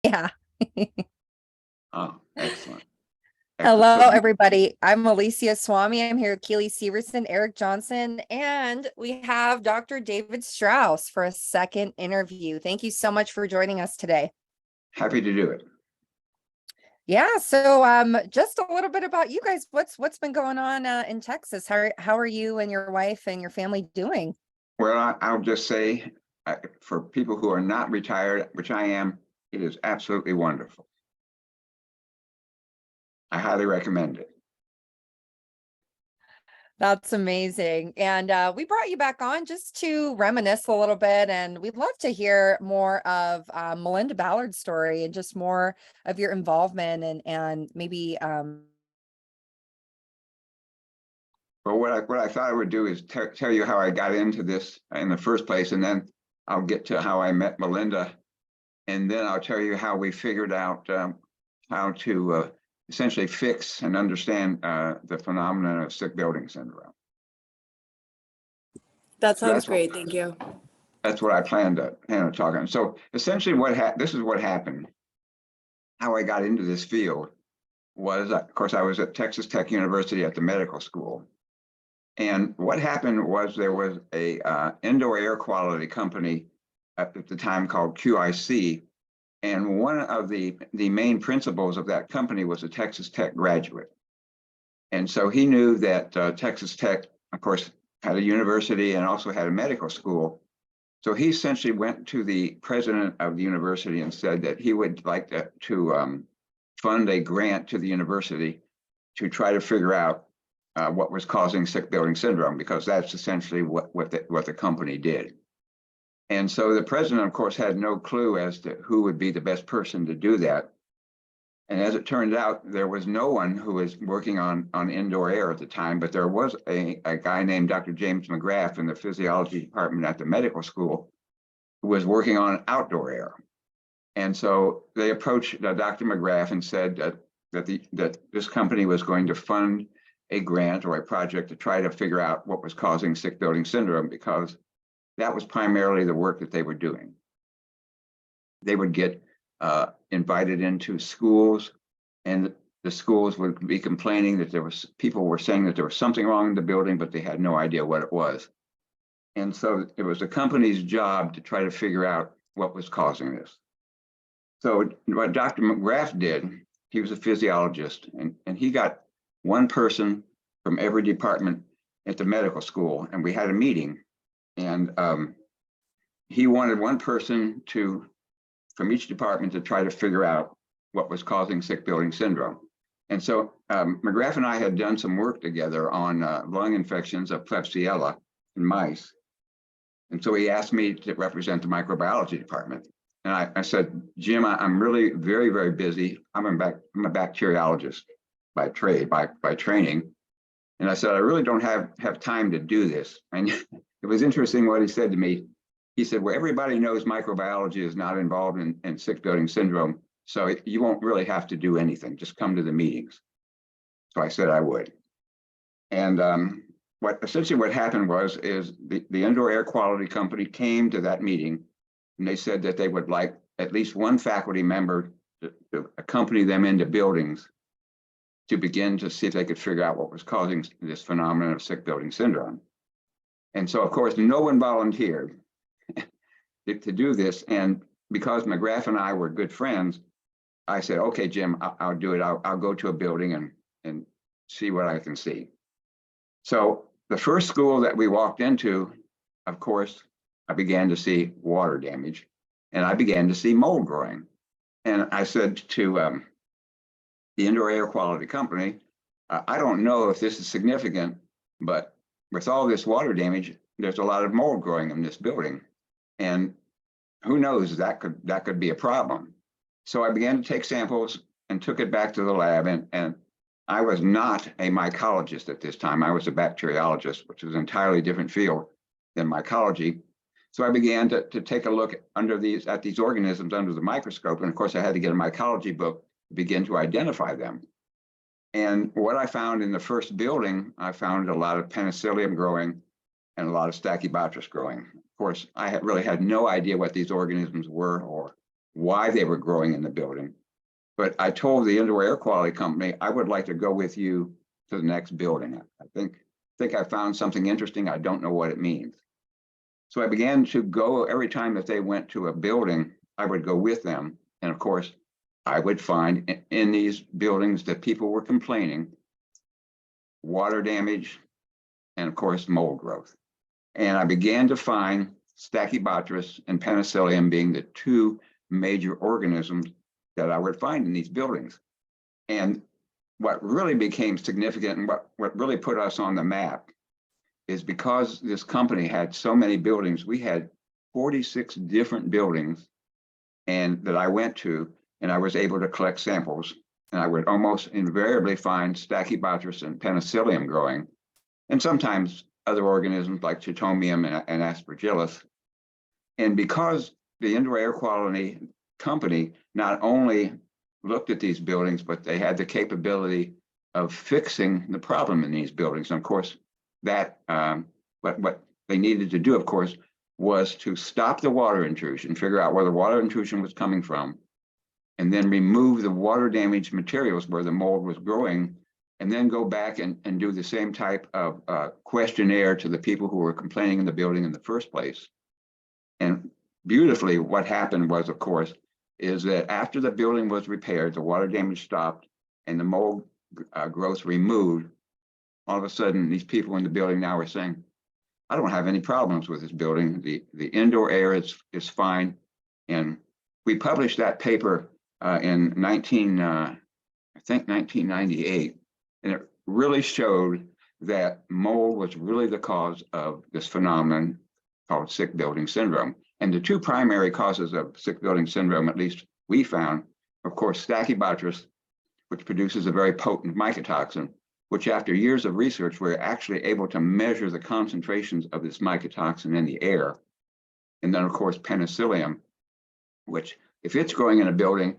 Yeah. Oh, excellent. Excellent. Hello, So everybody. I'm Alicia Swami. I'm here with Keely Severson, Eric Johnson, and we have Dr. David Straus for a second interview. Thank you so much for joining us today. happy to do it. Yeah, so just a little bit about you guys. What's been going on in Texas? How are you and your wife and your family doing? Well, I'll just say for people who are not retired, which I am, it is absolutely wonderful. I highly recommend it. That's amazing. And we brought you back on just to reminisce a little bit. And we'd love to hear more of Melinda Ballard's story and just more of your involvement and maybe But what I thought I would do is tell you how I got into this in the first place, and then I'll get to how I met Melinda, and then I'll tell you how we figured out how to essentially fix and understand the phenomenon of sick building syndrome. That So sounds great. Thank you. That's what I planned to talk on. So essentially, this is what happened. How I got into this field was, of course, I was at Texas Tech University at the medical school. And what happened was there was a indoor air quality company at the time called QIC. And one of the main principals of that company was a Texas Tech graduate. And so he knew that Texas Tech, of course, had a university and also had a medical school. So he essentially went to the president of the university and said that he would like to fund a grant to the university to try to figure out what was causing sick building syndrome, because that's essentially what the company did. And so the president, of course, had no clue as to who would be the best person to do that. And as it turned out, there was no one who was working on indoor air at the time, but there was a guy named Dr. James McGrath in the physiology department at the medical school who was working on outdoor air. And so they approached Dr. McGrath and said that this company was going to fund a grant or a project to try to figure out what was causing sick building syndrome, because that was primarily the work that they were doing. They would get invited into schools, and the schools would be complaining that people were saying that there was something wrong in the building, but they had no idea what it was. And so it was the company's job to try to figure out what was causing this. So what Dr. McGrath did, he was a physiologist, and he got one person from every department at the medical school, and we had a meeting, and he wanted one person from each department to try to figure out what was causing sick building syndrome. And so McGrath and I had done some work together on lung infections of Klebsiella in mice. And so he asked me to represent the microbiology department. And I said, Jim, I'm really very, very busy. I'm a bacteriologist by trade, by training. And I said, I really don't have time to do this. And it was interesting what he said to me. He said, well, everybody knows microbiology is not involved in sick building syndrome, so you won't really have to do anything. Just come to the meetings. So I said I would. And essentially what happened is the indoor air quality company came to that meeting, and they said that they would like at least one faculty member to accompany them into buildings to begin to see if they could figure out what was causing this phenomenon of sick building syndrome. And so, of course, no one volunteered to do this. And because McGrath and I were good friends, I said, okay, Jim, I'll do it. I'll go to a building and see what I can see. So the first school that we walked into, of course, I began to see water damage, and I began to see mold growing. And I said to the indoor air quality company, I don't know if this is significant, but with all this water damage, there's a lot of mold growing in this building. And who knows, that could be a problem. So I began to take samples and took it back to the lab. And I was not a mycologist at this time. I was a bacteriologist, which is an entirely different field than mycology. So I began to take a look at these organisms under the microscope. And of course, I had to get a mycology book to begin to identify them. And what I found in the first building, I found a lot of penicillium growing and a lot of Stachybotrys growing. Of course, I really had no idea what these organisms were or why they were growing in the building. But I told the indoor air quality company, I would like to go with you to the next building. I think I found something interesting. I don't know what it means. So I began to go every time that they went to a building, I would go with them. And of course, I would find in these buildings that people were complaining, water damage, and of course, mold growth. And I began to find Stachybotrys and Penicillium being the two major organisms that I would find in these buildings. And what really became significant and what really put us on the map is because this company had so many buildings, we had 46 different buildings and that I went to, and I was able to collect samples, and I would almost invariably find Stachybotrys and Penicillium growing, and sometimes other organisms like Chitomium and Aspergillus. And because the indoor air quality company not only looked at these buildings, but they had the capability of fixing the problem in these buildings. And of course, that what they needed to do, of course, was to stop the water intrusion, figure out where the water intrusion was coming from, and then remove the water damaged materials where the mold was growing, and then go back and do the same type of questionnaire to the people who were complaining in the building in the first place. And beautifully, what happened was, of course, is that after the building was repaired, the water damage stopped, and the mold growth removed, all of a sudden, these people in the building now are saying, I don't have any problems with this building. The indoor air is fine. And we published that paper in 1998, and it really showed that mold was really the cause of this phenomenon called sick building syndrome. And the two primary causes of sick building syndrome, at least we found, of course, Stachybotrys, which produces a very potent mycotoxin, which after years of research, we're actually able to measure the concentrations of this mycotoxin in the air. And then, of course, Penicillium, which if it's growing in a building,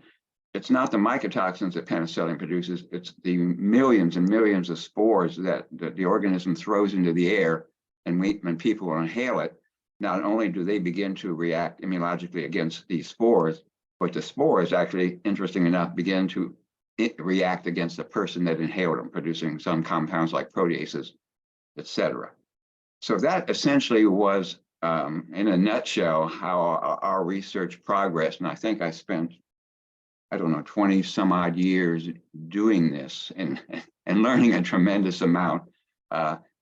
it's not the mycotoxins that Penicillium produces, it's the millions and millions of spores that the organism throws into the air. And when people inhale it, not only do they begin to react immunologically against these spores, but the spores actually, interesting enough, begin to react against the person that inhaled them, producing some compounds like proteases, et cetera. So that essentially was, in a nutshell, how our research progressed. And I think I spent, I don't know, 20 some odd years doing this and learning a tremendous amount,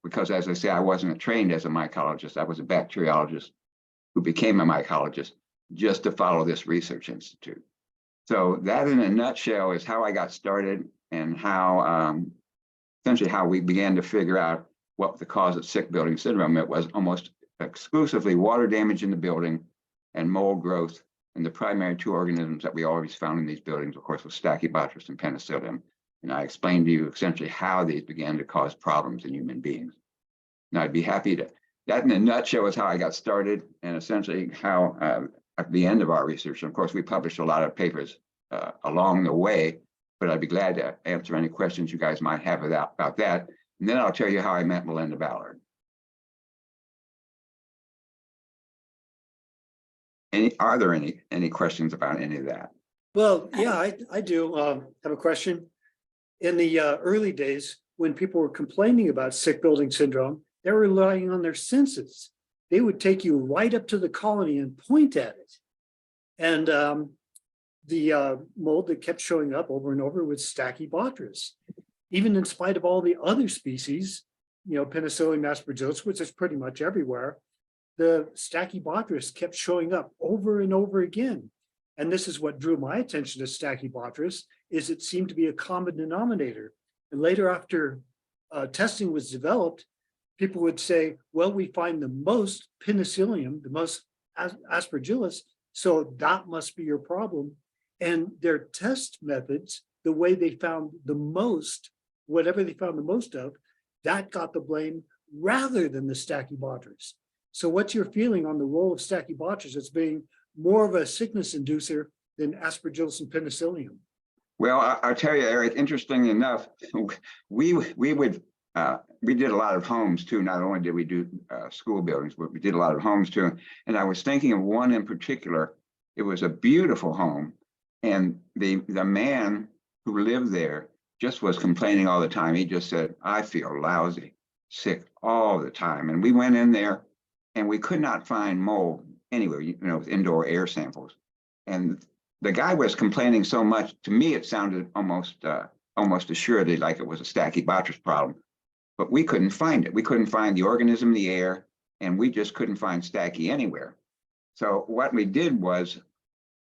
because as I say, I wasn't trained as a mycologist. I was a bacteriologist who became a mycologist just to follow this research institute. So that in a nutshell is how I got started and how, essentially how we began to figure out what the cause of sick building syndrome. It was almost exclusively water damage in the building and mold growth. And the primary two organisms that we always found in these buildings, of course, was Stachybotrys and Penicillium. And I explained to you essentially how these began to cause problems in human beings. Now I'd be happy to, that in a nutshell is how I got started and essentially how, at the end of our research, and of course, we published a lot of papers along the way, but I'd be glad to answer any questions you guys might have about that. And then I'll tell you how I met Melinda Ballard. Are there any questions about any of that? Well, yeah, I do have a question. In the early days, when people were complaining about sick building syndrome, they were relying on their senses. They would take you right up to the colony and point at it. And the mold that kept showing up over and over was Stachybotrys. Even in spite of all the other species, you know, Penicillium, Aspergillus, which is pretty much everywhere, the Stachybotrys kept showing up over and over again. And this is what drew my attention to Stachybotrys, is it seemed to be a common denominator. And later, after testing was developed, people would say, well, we find the most Penicillium, the most Aspergillus, so that must be your problem. And their test methods, the way they found the most, whatever they found the most of, that got the blame rather than the Stachybotrys. So what's your feeling on the role of Stachybotrys as being more of a sickness inducer than Aspergillus and Penicillium? Well, I'll tell you, Eric, interesting enough, we did a lot of homes too. Not only did we do school buildings, but we did a lot of homes too. And I was thinking of one in particular It was a beautiful home. And the man who lived there just was complaining all the time. He just said, I feel lousy, sick all the time. And we went in there and we could not find mold anywhere, with indoor air samples. And the guy was complaining so much, to me, it sounded almost assuredly like it was a Stachybotrys problem, but we couldn't find it. We couldn't find the organism in the air, and we just couldn't find Stachy anywhere. So what we did was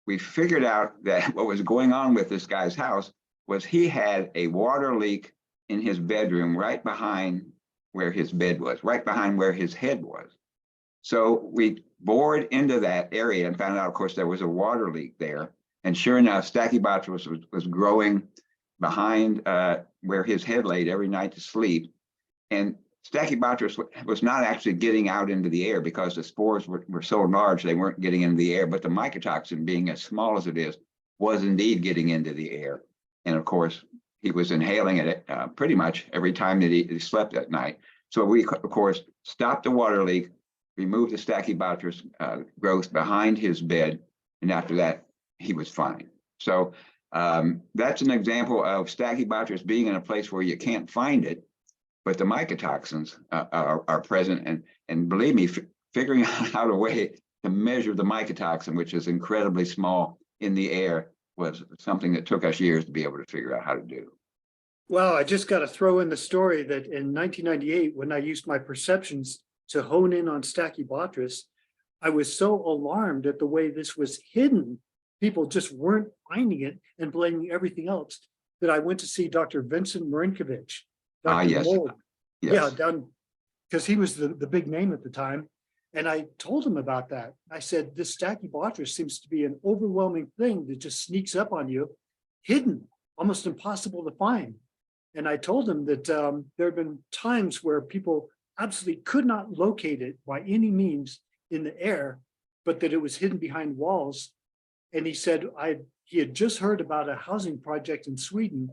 we figured out that what was going on with this guy's house was he had a water leak in his bedroom right behind where his bed was, right behind where his head was. So we bored into that area and found out, of course, there was a water leak there. And sure enough, Stachybotrys was growing behind where his head laid every night to sleep. And Stachybotrys was not actually getting out into the air because the spores were so large, they weren't getting into the air. But the mycotoxin, being as small as it is, was indeed getting into the air. And of course, he was inhaling it pretty much every time that he slept at night. So we, of course, stopped the water leak, removed the Stachybotrys growth behind his bed, and after that, he was fine. So that's an example of Stachybotrys being in a place where you can't find it, but the mycotoxins are present. And believe me, figuring out a way to measure the mycotoxin, which is incredibly small in the air, was something that took us years to be able to figure out how to do. Well, I just got to throw in the story that in 1998, when I used my perceptions to hone in on Stachybotrys, I was so alarmed at the way this was hidden. People just weren't finding it and blaming everything else, that I went to see Dr. Vincent Marinkovich. Yes. Mold. Yes. Yeah, down, because he was the big name at the time. And I told him about that. I said, this Stachybotrys seems to be an overwhelming thing that just sneaks up on you, hidden, almost impossible to find. And I told him that there have been times where people absolutely could not locate it by any means in the air, but that it was hidden behind walls. And he said he had just heard about a housing project in Sweden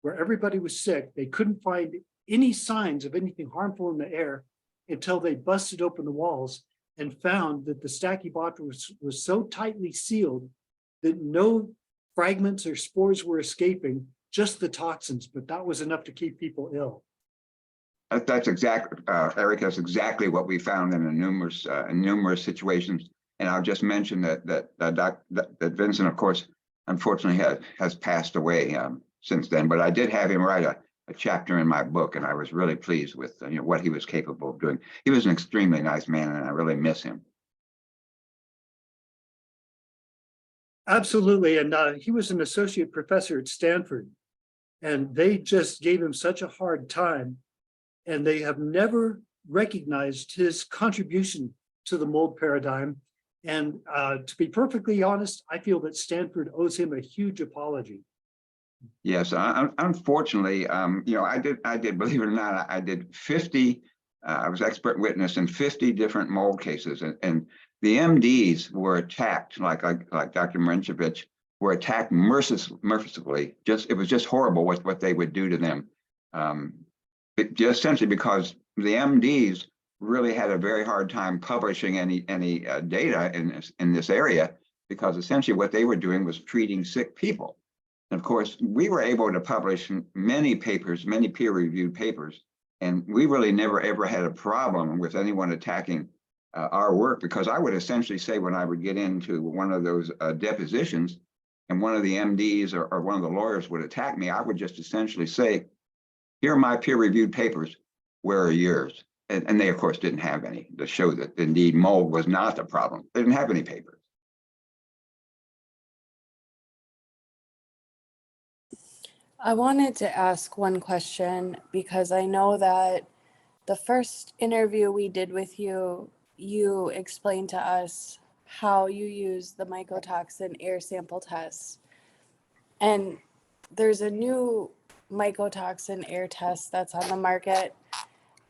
where everybody was sick. They couldn't find any signs of anything harmful in the air until they busted open the walls and found that the Stachybotrys was so tightly sealed that no fragments or spores were escaping, just the toxins, but that was enough to keep people ill. That's exactly, Eric, that's exactly what we found in numerous situations. And I'll just mention that Vincent, of course, unfortunately has passed away since then, but I did have him write a chapter in my book, and I was really pleased with what he was capable of doing. He was an extremely nice man, and I really miss him. Absolutely, and he was an associate professor at Stanford, and they just gave him such a hard time, and they have never recognized his contribution to the mold paradigm. And to be perfectly honest, I feel that Stanford owes him a huge apology. Yes, unfortunately, I did, believe it or not, I did 50, I was expert witness in 50 different mold cases, and the MDs were attacked, like Dr. Marinkovich, were attacked mercilessly. It was just horrible what they would do to them. Just essentially because the MDs really had a very hard time publishing any data in this area, because essentially what they were doing was treating sick people. And of course, we were able to publish many papers, many peer-reviewed papers, and we really never ever had a problem with anyone attacking our work, because I would essentially say, when I would get into one of those depositions and one of the MDs or one of the lawyers would attack me, I would just essentially say, here are my peer-reviewed papers, where are yours? And they, of course, didn't have any to show that indeed mold was not the problem. They didn't have any papers. I wanted to ask one question, because I know that the first interview we did with you, you explained to us how you use the mycotoxin air sample test. And there's a new mycotoxin air test that's on the market.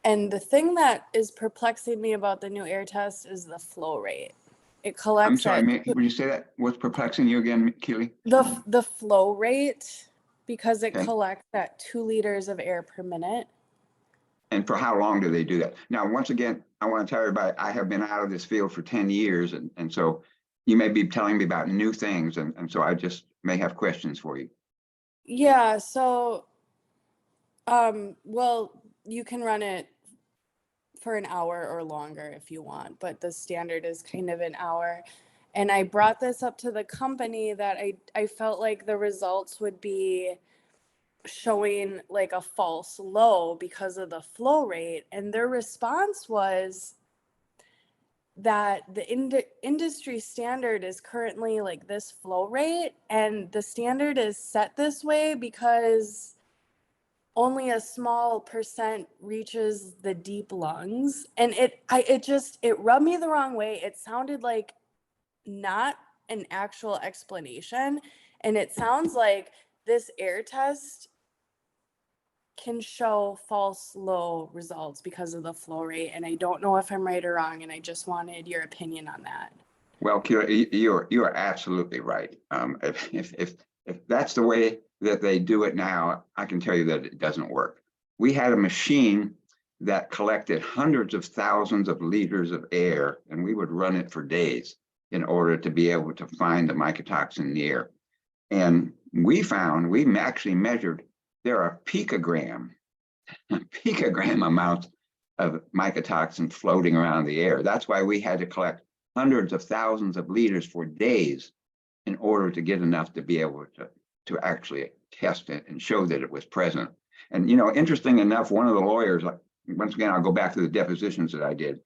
And the thing that is perplexing me about the new air test is the flow rate. It collects. I'm sorry, would you say that? What's perplexing you again, Keely? The flow rate, because it Okay. collects at 2 liters of air per minute. And for how long do they do that? Now, once again, I want to tell everybody, I have been out of this field for 10 years. And so you may be telling me about new things, and so I just may have questions for you. Yeah, so well, you can run it for an hour or longer if you want, but the standard is kind of an hour. And I brought this up to the company that I felt like the results would be showing like a false low because of the flow rate. And their response was that the industry standard is currently like this flow rate, and the standard is set this way because only a small percent reaches the deep lungs. And it rubbed me the wrong way. It sounded like not an actual explanation. And it sounds like this air test can show false low results because of the flow rate. And I don't know if I'm right or wrong. And I just wanted your opinion on that. Well, Kira, you are absolutely right. If that's the way that they do it now, I can tell you that it doesn't work. We had a machine that collected hundreds of thousands of liters of air, and we would run it for days in order to be able to find the mycotoxin in the air. And we actually measured there are picogram amounts of mycotoxin floating around the air. That's why we had to collect hundreds of thousands of liters for days in order to get enough to be able to actually test it and show that it was present. And, interesting enough, one of the lawyers, once again, I'll go back to the depositions that I did.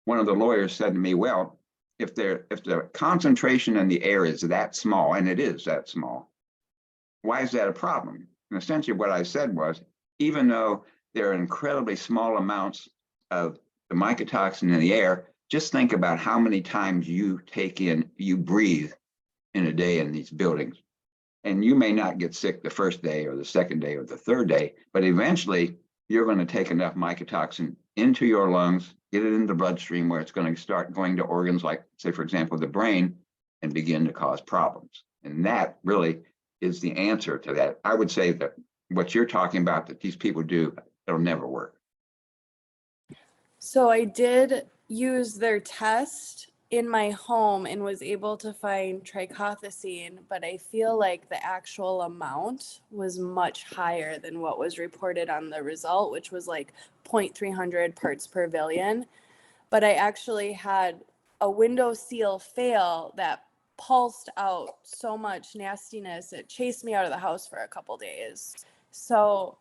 One of the lawyers said to me, well, if the concentration in the air is that small, and it is that small, why is that a problem? And essentially what I said was, even though there are incredibly small amounts of the mycotoxin in the air, just think about how many times you breathe in a day in these buildings. And you may not get sick the first day or the second day or the third day, but eventually you're going to take enough mycotoxin into your lungs, get it in the bloodstream where it's going to start going to organs like, say, for example, the brain, and begin to cause problems. And that really is the answer to that. I would say that what you're talking about that these people do, it'll never work. So I did use their test in my home and was able to find trichothecene, but I feel like the actual amount was much higher than what was reported on the result, which was like 0.300 parts per billion. But I actually had a window seal fail that pulsed out so much nastiness, it chased me out of the house for a couple days. So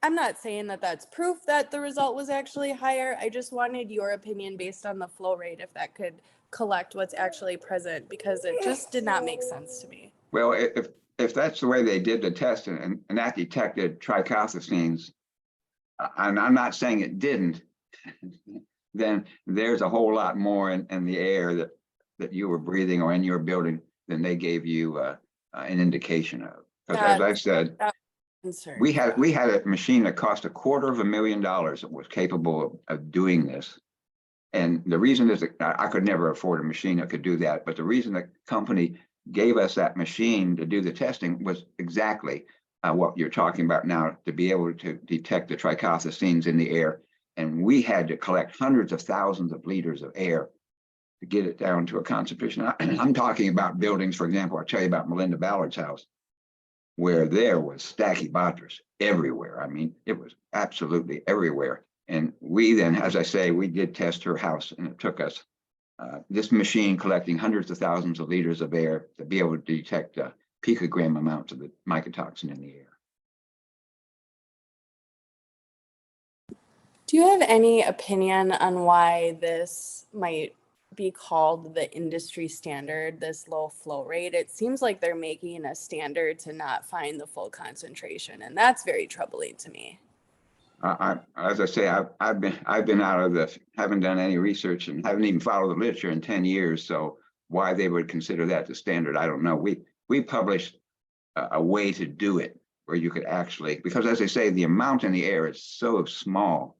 I'm not saying that that's proof that the result was actually higher. I just wanted your opinion based on the flow rate, if that could collect what's actually present, because it just did not make sense to me. Well, if that's the way they did the test and that detected trichothecenes, and I'm not saying it didn't, then there's a whole lot more in the air that you were breathing or in your building than they gave you an indication of. Because as I said, we had a machine that cost $250,000 that was capable of doing this. And the reason is that I could never afford a machine that could do that. But the reason the company gave us that machine to do the testing was exactly what you're talking about now, to be able to detect the trichothecenes in the air. And we had to collect hundreds of thousands of liters of air to get it down to a concentration. I'm talking about buildings, for example, I'll tell you about Melinda Ballard's house, where there was Stachybotrys everywhere. I mean, it was absolutely everywhere. And we then, as I say, we did test her house, and it took us this machine collecting hundreds of thousands of liters of air to be able to detect picogram amounts of the mycotoxin in the air. Do you have any opinion on why this might be called the industry standard, this low flow rate? It seems like they're making a standard to not find the full concentration, and that's very troubling to me. As I say, I've been out of this, haven't done any research, and haven't even followed the literature in 10 years. So why they would consider that the standard, I don't know. We published a way to do it where you could actually, because as I say, the amount in the air is so small.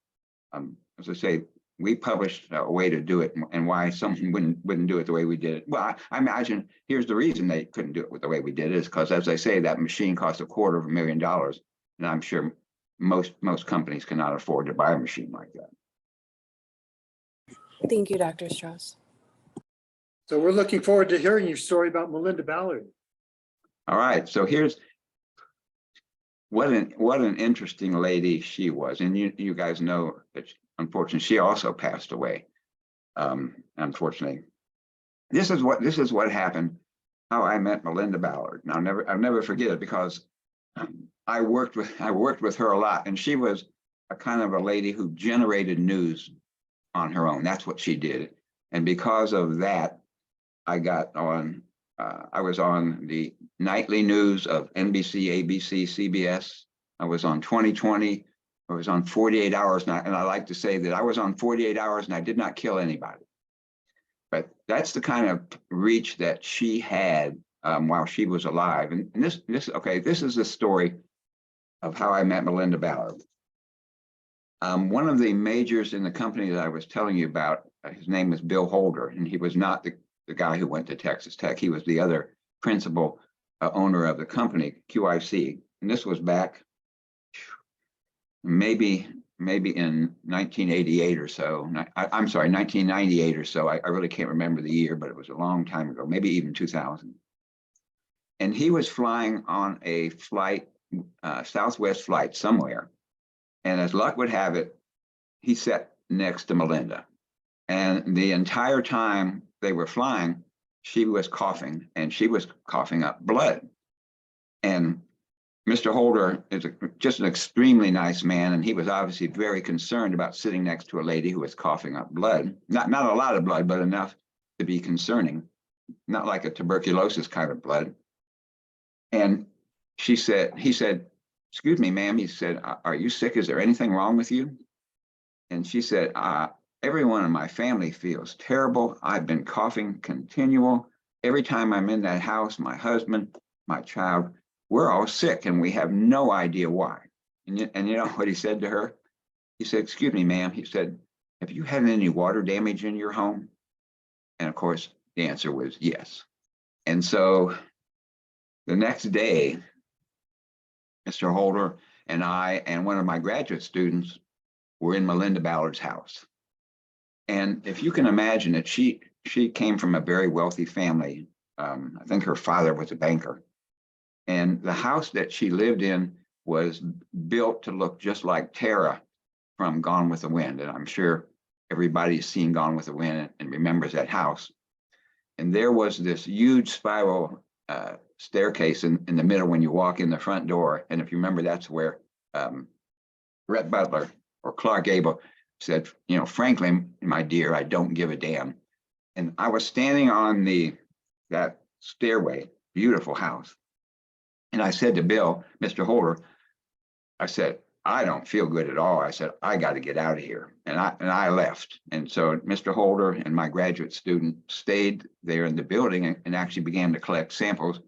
As I say, we published a way to do it, and why someone wouldn't do it the way we did it. Well, I imagine here's the reason they couldn't do it the way we did it, is because, as I say, that machine cost $250,000, and I'm sure most companies cannot afford to buy a machine like that. Thank you, Dr. Straus. So we're looking forward to hearing your story about Melinda Ballard. All right, so here's what an interesting lady she was, and you guys know that unfortunately she also passed away. Unfortunately, this is what happened. How I met Melinda Ballard. Now I'll never forget it, because I worked with her a lot, and she was a kind of a lady who generated news on her own. That's what she did, and because of that, I got on. I was on the nightly news of NBC, ABC, CBS. I was on 2020. I was on 48 Hours, and I like to say that I was on 48 Hours and I did not kill anybody. But that's the kind of reach that she had while she was alive. And this is the story of how I met Melinda Ballard. One of the majors in the company that I was telling you about, his name was Bill Holder, and he was not the guy who went to Texas Tech. He was the other principal owner of the company, QIC. And this was back maybe in 1988 or so. I'm sorry, 1998 or so. I really can't remember the year, but it was a long time ago, maybe even 2000. And he was flying on a flight, Southwest flight somewhere. And as luck would have it, he sat next to Melinda. And the entire time they were flying, she was coughing, and she was coughing up blood. And Mr. Holder is just an extremely nice man, and he was obviously very concerned about sitting next to a lady who was coughing up blood. Not a lot of blood, but enough to be concerning, not like a tuberculosis kind of blood. And he said, "Excuse me, ma'am," he said, "are you sick? Is there anything wrong with you?" And she said, "Everyone in my family feels terrible. I've been coughing continual. Every time I'm in that house, my husband, my child, we're all sick, and we have no idea why." And you know what he said to her? He said, "Excuse me, ma'am," he said, "have you had any water damage in your home?" And of course, the answer was yes. And so the next day, Mr. Holder and I and one of my graduate students were in Melinda Ballard's house. And if you can imagine it, she came from a very wealthy family. I think her father was a banker. And the house that she lived in was built to look just like Tara from Gone with the Wind. And I'm sure everybody's seen Gone with the Wind and remembers that house. And there was this huge spiral staircase in the middle when you walk in the front door. And if you remember, that's where Rhett Butler or Clark Gable said, "You know, frankly, my dear, I don't give a damn." And I was standing on that stairway, beautiful house. And I said to Bill, Mr. Holder, I said, "I don't feel good at all." I said, "I got to get out of here." And I left. And so Mr. Holder and my graduate student stayed there in the building and actually began to collect samples.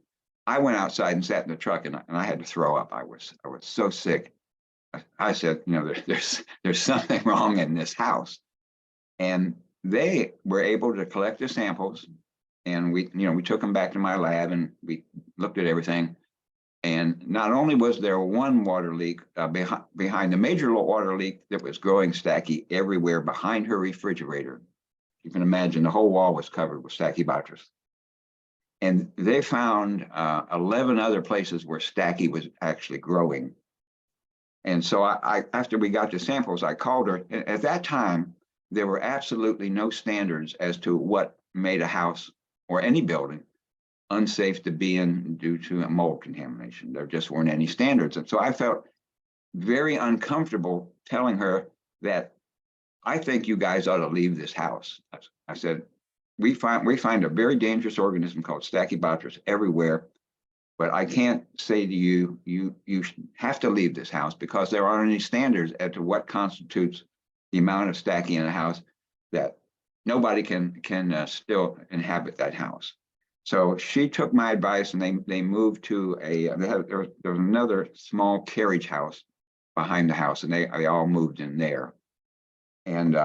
I went outside and sat in the truck, and I had to throw up. I was so sick. I said, "You know, there's something wrong in this house." And they were able to collect the samples, and we took them back to my lab, and we looked at everything. And not only was there one water leak behind the major water leak that was growing Stachy everywhere behind her refrigerator. You can imagine the whole wall was covered with Stachybotrys. And they found 11 other places where Stachy was actually growing. And so after we got the samples, I called her. And at that time, there were absolutely no standards as to what made a house or any building unsafe to be in due to a mold contamination. There just weren't any standards. And so I felt very uncomfortable telling her that I think you guys ought to leave this house. I said, we find a very dangerous organism called Stachybotrys everywhere, but I can't say to you, you have to leave this house because there aren't any standards as to what constitutes the amount of Stachy in a house that nobody can still inhabit that house. So she took my advice, and they moved to there was another small carriage house behind the house, and they all moved in there. And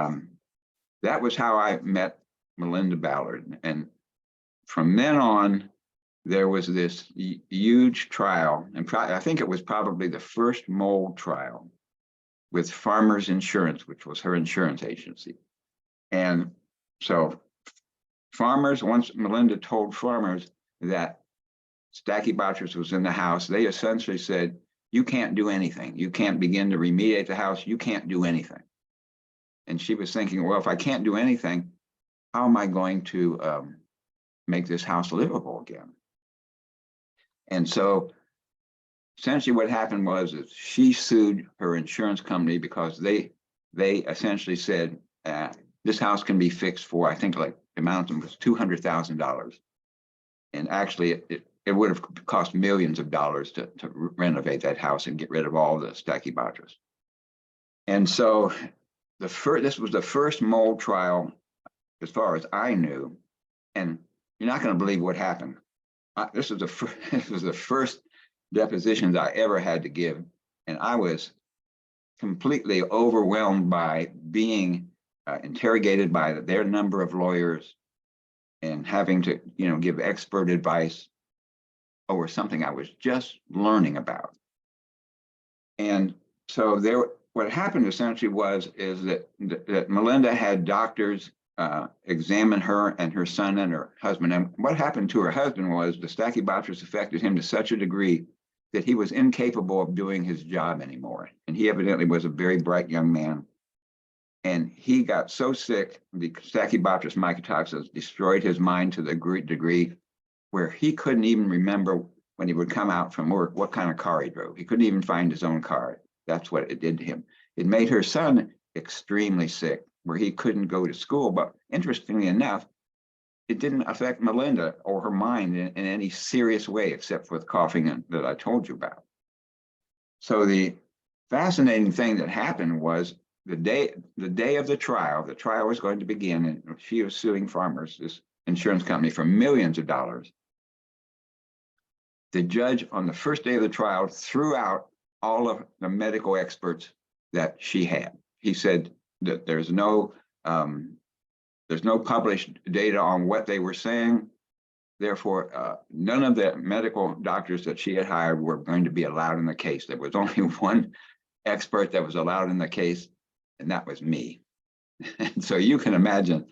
that was how I met Melinda Ballard. And from then on, there was this huge trial, and I think it was probably the first mold trial with Farmers Insurance, which was her insurance agency. And so farmers, once Melinda told farmers that Stachybotrys was in the house, they essentially said, you can't do anything. You can't begin to remediate the house. You can't do anything. And she was thinking, well, if I can't do anything, how am I going to make this house livable again? And so essentially what happened was that she sued her insurance company because they essentially said, this house can be fixed for, I think like the amount was $200,000. And actually it would have cost millions of dollars to renovate that house and get rid of all the Stachybotrys. And so this was the first mold trial, as far as I knew, and you're not going to believe what happened. This was the first depositions I ever had to give, and I was completely overwhelmed by being interrogated by their number of lawyers and having to, give expert advice over something I was just learning about. And so what happened essentially is that Melinda had doctors examine her and her son and her husband. And what happened to her husband was the Stachybotrys affected him to such a degree that he was incapable of doing his job anymore. And he evidently was a very bright young man. And he got so sick, the Stachybotrys mycotoxins destroyed his mind to the degree where he couldn't even remember when he would come out from work what kind of car he drove. He couldn't even find his own car. That's what it did to him. It made her son extremely sick, where he couldn't go to school. But interestingly enough, it didn't affect Melinda or her mind in any serious way, except for the coughing that I told you about. So the fascinating thing that happened was the day of the trial was going to begin, and she was suing farmers, this insurance company, for millions of dollars. The judge on the first day of the trial threw out all of the medical experts that she had. He said that there's no published data on what they were saying. Therefore, none of the medical doctors that she had hired were going to be allowed in the case. There was only one expert that was allowed in the case, and that was me. And so you can imagine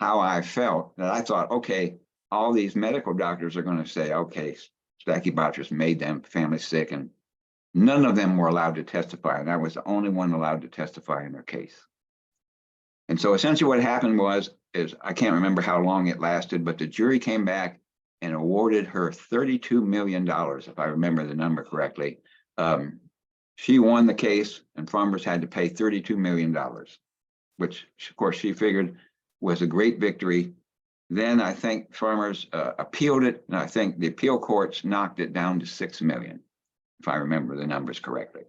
how I felt, that I thought, okay, all these medical doctors are going to say, okay, Stachybotrys made them family sick, and none of them were allowed to testify. And I was the only one allowed to testify in their case. And so essentially what happened is I can't remember how long it lasted, but the jury came back and awarded her $32 million, if I remember the number correctly. She won the case, and farmers had to pay $32 million, which of course she figured was a great victory. Then I think farmers appealed it, and I think the appeal courts knocked it down to $6 million, if I remember the numbers correctly.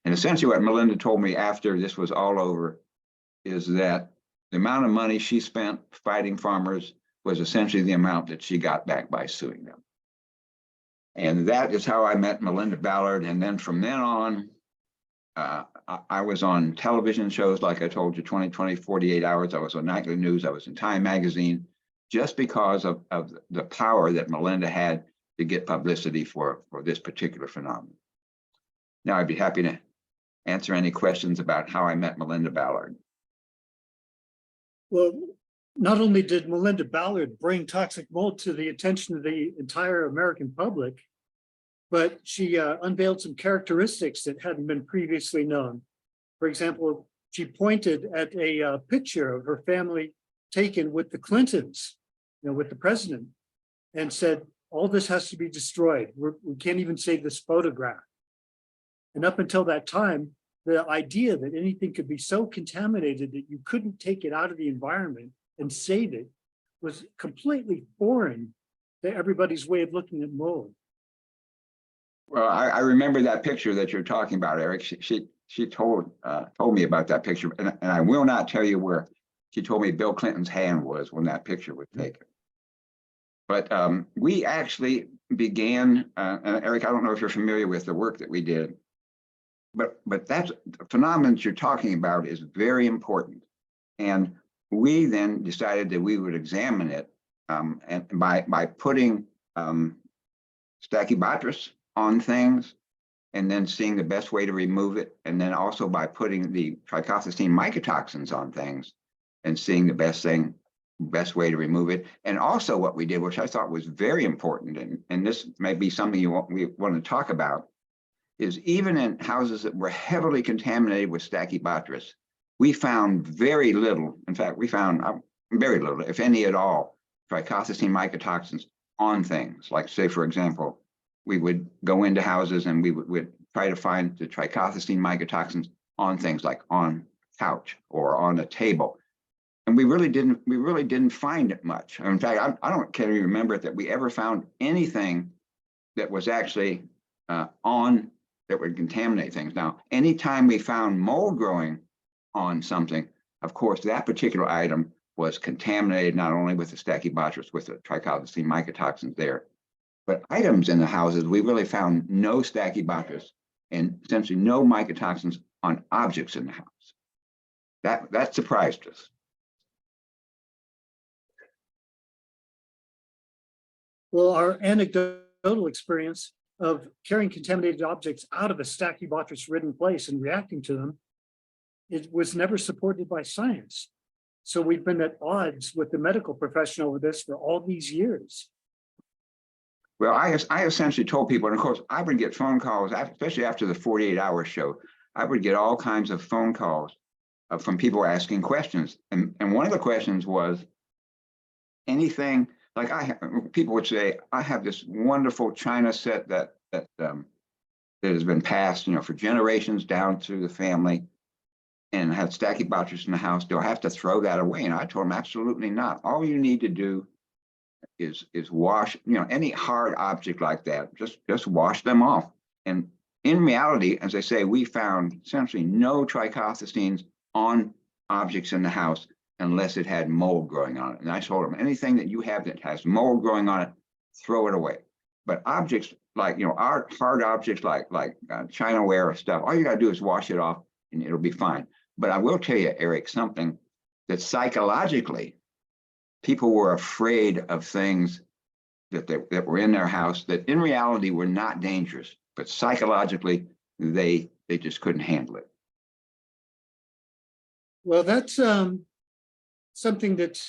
And essentially what Melinda told me after this was all over is that the amount of money she spent fighting farmers was essentially the amount that she got back by suing them. And that is how I met Melinda Ballard. And then from then on, I was on television shows, like I told you, 20/20, 48 Hours. I was on Nightly News. I was in Time Magazine, just because of the power that Melinda had to get publicity for this particular phenomenon. Now, I'd be happy to answer any questions about how I met Melinda Ballard. Well, not only did Melinda Ballard bring toxic mold to the attention of the entire American public, but she unveiled some characteristics that hadn't been previously known. For example, she pointed at a picture of her family taken with the Clintons, with the president, and said, all this has to be destroyed. We can't even save this photograph. And up until that time, the idea that anything could be so contaminated that you couldn't take it out of the environment and save it was completely foreign to everybody's way of looking at mold. Well, I remember that picture that you're talking about, Eric. She told me about that picture, and I will not tell you where. She told me Bill Clinton's hand was when that picture was taken. But we actually began, and Eric, I don't know if you're familiar with the work that we did, but that's the phenomenon that you're talking about is very important. And we then decided that we would examine it, and by putting Stachybotrys on things, and then seeing the best way to remove it, and then also by putting the trichothecene mycotoxins on things, and seeing the best thing best way to remove it. And also what we did, which I thought was very important, and this may be something we want to talk about, is even in houses that were heavily contaminated with Stachybotrys, we found very little. In fact, we found very little, if any at all, trichothecene mycotoxins on things. Like, say, for example, we would go into houses and we would try to find the trichothecene mycotoxins on things like on couch or on a table. And we really didn't find it much. In fact, can't even remember that we ever found anything that was actually that would contaminate things. Now, anytime we found mold growing on something, of course, that particular item was contaminated not only with the Stachybotrys, with the trichothecene mycotoxins there, but items in the houses, we really found no Stachybotrys and essentially no mycotoxins on objects in the house. That surprised us. Well, our anecdotal experience of carrying contaminated objects out of a Stachybotrys-ridden place and reacting to them, it was never supported by science. So we've been at odds with the medical profession over this for all these years. Well, I essentially told people, and of course, I would get phone calls, especially after the 48-hour show. I would get all kinds of phone calls from people asking questions. And one of the questions was, anything, like people would say, I have this wonderful china set that has been passed, for generations down through the family, and had Stachybotrys in the house. Do I have to throw that away? And I told them, absolutely not. All you need to do is wash, any hard object like that, just wash them off. And in reality, as I say, we found essentially no trichothecenes on objects in the house unless it had mold growing on it. And I told them, anything that you have that has mold growing on it, throw it away. But objects like, hard objects like chinaware or stuff, all you gotta do is wash it off and it'll be fine. But I will tell you, Eric, something that psychologically, people were afraid of things that were in their house that in reality were not dangerous, but psychologically, they just couldn't handle it. Well, that's something that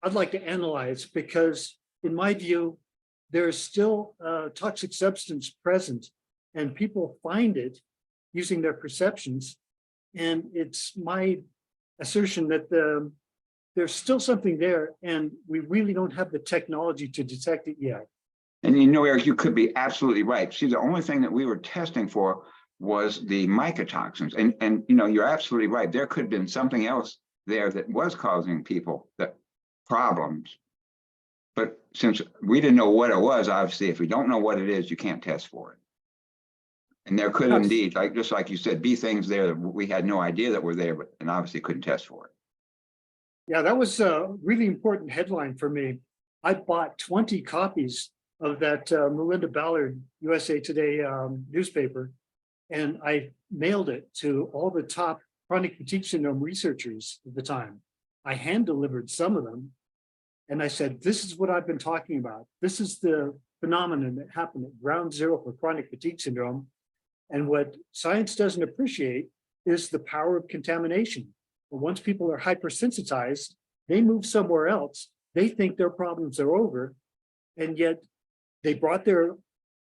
I'd like to analyze, because in my view, there is still a toxic substance present and people find it using their perceptions. And it's my assertion that there's still something there and we really don't have the technology to detect it yet. And Eric, you could be absolutely right. See, the only thing that we were testing for was the mycotoxins. And you're absolutely right. There could have been something else there that was causing people problems. But since we didn't know what it was, obviously, if we don't know what it is, you can't test for it. And there could indeed, just like you said, be things there that we had no idea that were there, and obviously couldn't test for it. Yeah, that was a really important headline for me. I bought 20 copies of that Melinda Ballard USA Today newspaper, and I mailed it to all the top chronic fatigue syndrome researchers at the time. I hand delivered some of them, and I said, this is what I've been talking about. This is the phenomenon that happened at ground zero for chronic fatigue syndrome. And what science doesn't appreciate is the power of contamination. But once people are hypersensitized, they move somewhere else. They think their problems are over, and yet they brought their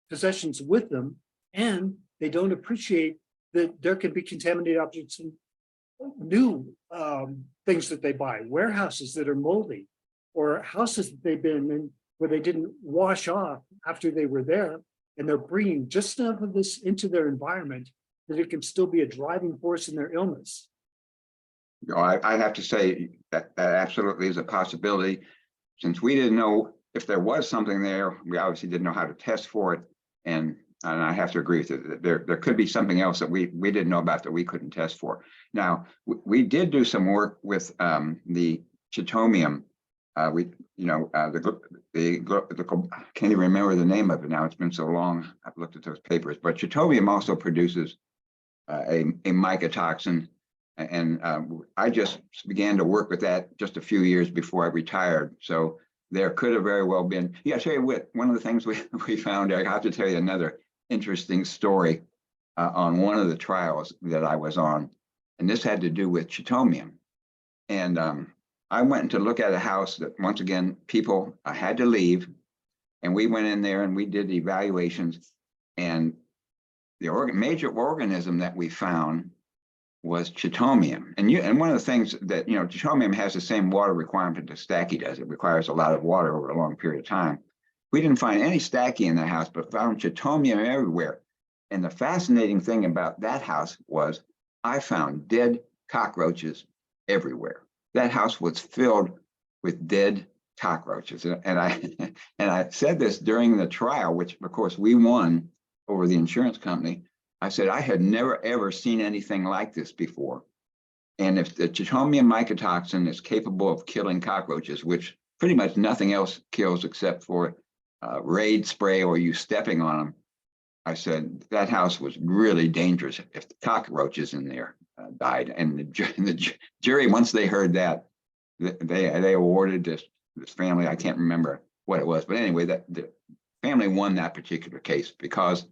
possessions with them, and they don't appreciate that there can be contaminated objects in new things that they buy, warehouses that are moldy, or houses that they've been in where they didn't wash off after they were there, and they're bringing just enough of this into their environment that it can still be a driving force in their illness. I have to say that absolutely is a possibility. Since we didn't know if there was something there, we obviously didn't know how to test for it. And I have to agree with it. There could be something else that we didn't know about that we couldn't test for. Now, we did do some work with the chitomium. I can't even remember the name of it now. It's been so long. I've looked at those papers. But chitomium also produces a mycotoxin. And I just began to work with that just a few years before I retired. So there could have very well been. Yeah, I'll tell you what, one of the things we found, I have to tell you another interesting story on one of the trials that I was on. And this had to do with chitomium. And I went to look at a house that, once again, people had to leave. And we went in there and we did evaluations. And the major organism that we found was Chitomium. And one of the things that, Chitomium has the same water requirement as Stachy does. It requires a lot of water over a long period of time. We didn't find any Stachy in the house, but found Chitomium everywhere. And the fascinating thing about that house was I found dead cockroaches everywhere. That house was filled with dead cockroaches. And I said this during the trial, which of course we won over the insurance company. I said, I had never, ever seen anything like this before. And if the Chitomium mycotoxin is capable of killing cockroaches, which pretty much nothing else kills except for Raid spray or you stepping on them, I said, that house was really dangerous if the cockroaches in there died. And the jury, once they heard that, they awarded this family, I can't remember what it was, but anyway, the family won that particular case because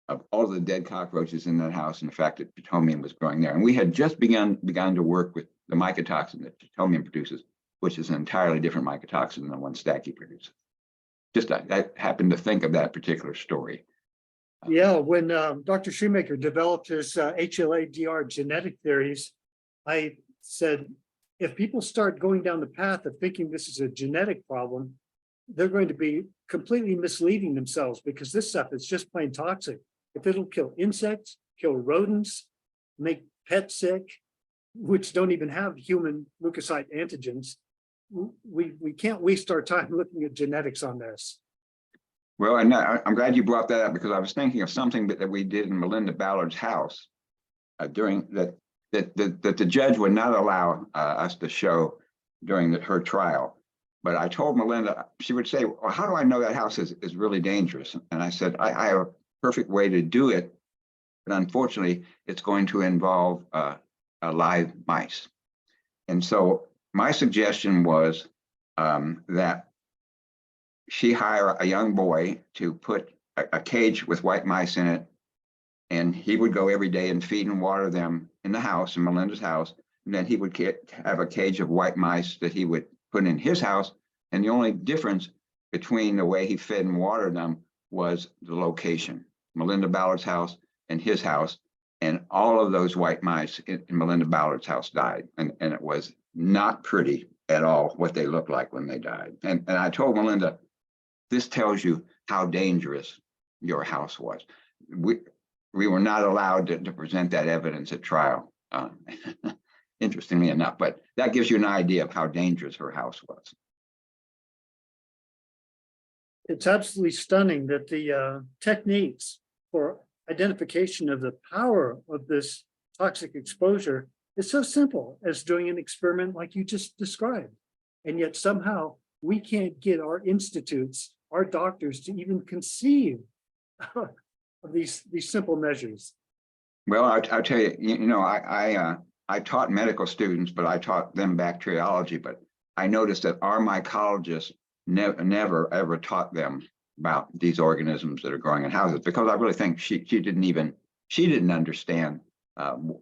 of all the dead cockroaches in that house and the fact that Chitomium was growing there. And we had just begun to work with the mycotoxin that Chitomium produces, which is an entirely different mycotoxin than the one Stachy produces. Just I happened to think of that particular story. Yeah, when Dr. Shoemaker developed his HLA-DR genetic theories, I said, if people start going down the path of thinking this is a genetic problem, they're going to be completely misleading themselves because this stuff is just plain toxic. If it'll kill insects, kill rodents, make pets sick, which don't even have human leukocyte antigens, we can't waste our time looking at genetics on this. Well, and I'm glad you brought that up because I was thinking of something that we did in Melinda Ballard's house during that the judge would not allow us to show during her trial. But I told Melinda, she would say, well, how do I know that house is really dangerous? And I said, I have a perfect way to do it. But unfortunately, it's going to involve live mice. And so my suggestion was that she hire a young boy to put a cage with white mice in it. And he would go every day and feed and water them in the house, in Melinda's house. And then he would have a cage of white mice that he would put in his house. And the only difference between the way he fed and watered them was the location, Melinda Ballard's house and his house. And all of those white mice in Melinda Ballard's house died. And it was not pretty at all what they looked like when they died. And I told Melinda, this tells you how dangerous your house was. We were not allowed to present that evidence at trial, interestingly enough, but that gives you an idea of how dangerous her house was. It's absolutely stunning that the techniques for identification of the power of this toxic exposure is so simple as doing an experiment like you just described. And yet somehow we can't get our institutes, our doctors to even conceive of these simple measures. Well, I'll tell you, I taught medical students, but I taught them bacteriology, but I noticed that our mycologists never ever taught them about these organisms that are growing in houses, because I really think she didn't understand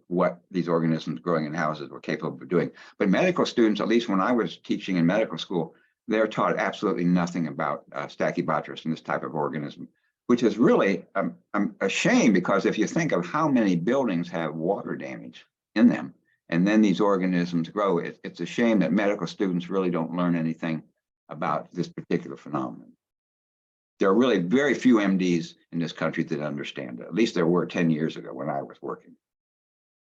what these organisms growing in houses were capable of doing. But medical students, at least when I was teaching in medical school, they're taught absolutely nothing about Stachybotrys and this type of organism, which is really a shame, because if you think of how many buildings have water damage in them, and then these organisms grow, it's a shame that medical students really don't learn anything about this particular phenomenon. There are really very few MDs in this country that understand it. At least there were 10 years ago when I was working.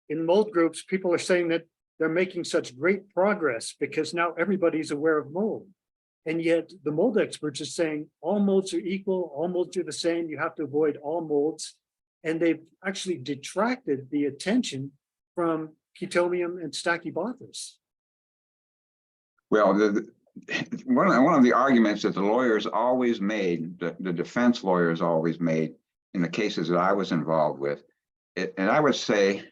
In mold groups, people are saying that they're making such great progress because now everybody's aware of mold. And yet the mold experts are saying all molds are equal, all molds are the same, you have to avoid all molds. And they've actually detracted the attention from Chitomium and Stachybotrys. Well, one of the arguments that the lawyers always made, the defense lawyers always made in the cases that I was involved with, and I would say,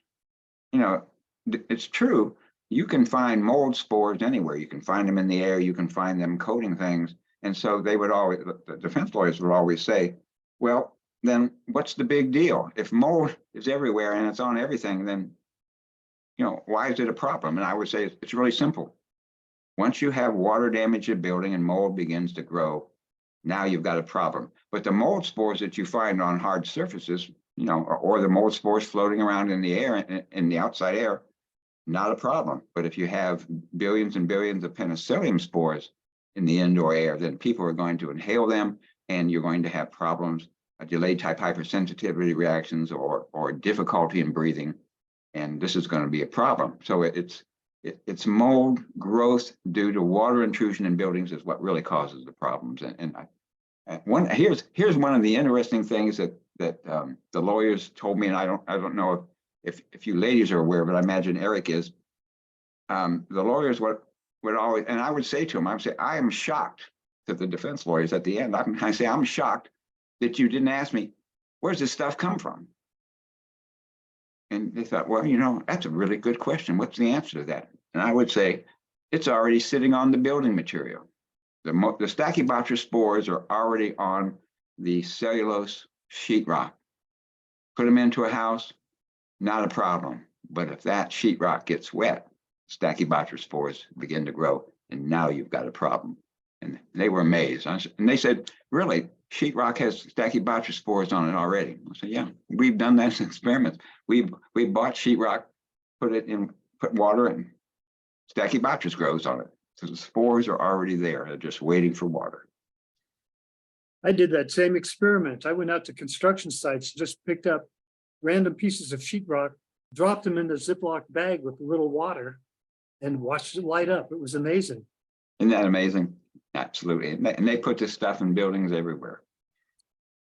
it's true. You can find mold spores anywhere. You can find them in the air. You can find them coating things. And so the defense lawyers would always say, well, then what's the big deal? If mold is everywhere and it's on everything, then, why is it a problem? And I would say it's really simple. Once you have water damage in a building and mold begins to grow, now you've got a problem. But the mold spores that you find on hard surfaces, you know, or the mold spores floating around in the air, in the outside air, not a problem. But if you have billions and billions of penicillium spores in the indoor air, then people are going to inhale them, and you're going to have problems, delayed type hypersensitivity reactions, or difficulty in breathing. And this is going to be a problem. So it's mold growth due to water intrusion in buildings is what really causes the problems. Here's one of the interesting things that the lawyers told me, and I don't know if you ladies are aware, but I imagine Eric is. The lawyers would always, and I would say to him, I would say, I am shocked, to the defense lawyers at the end. I say, I'm shocked that you didn't ask me, where's this stuff come from? And they thought, well, you know, that's a really good question. What's the answer to that? And I would say, it's already sitting on the building material. The Stachybotrys spores are already on the cellulose sheetrock. Put them into a house, not a problem. But if that sheetrock gets wet, Stachybotrys spores begin to grow, and now you've got a problem. And they were amazed. And they said, really, sheetrock has Stachybotrys spores on it already. I said, yeah, we've done that in experiments. We bought sheetrock, put water, and Stachybotrys grows on it. So the spores are already there. They're just waiting for water. I did that same experiment. I went out to construction sites, just picked up random pieces of sheetrock, dropped them in a Ziploc bag with a little water, and watched it light up. It was amazing. Isn't that amazing? Absolutely. And they put this stuff in buildings everywhere.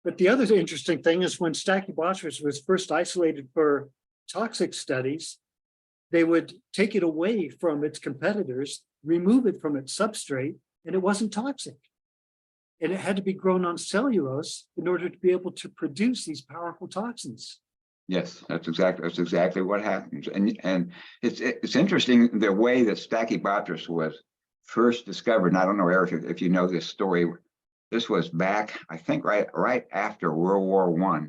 But the other interesting thing is when Stachybotrys was first isolated for toxic studies, they would take it away from its competitors, remove it from its substrate, and it wasn't toxic. And it had to be grown on cellulose in order to be able to produce these powerful toxins. Yes, that's exactly what happens. And it's interesting the way that Stachybotrys was first discovered. And I don't know, Eric, if you know this story. This was back, I think, right after World War I.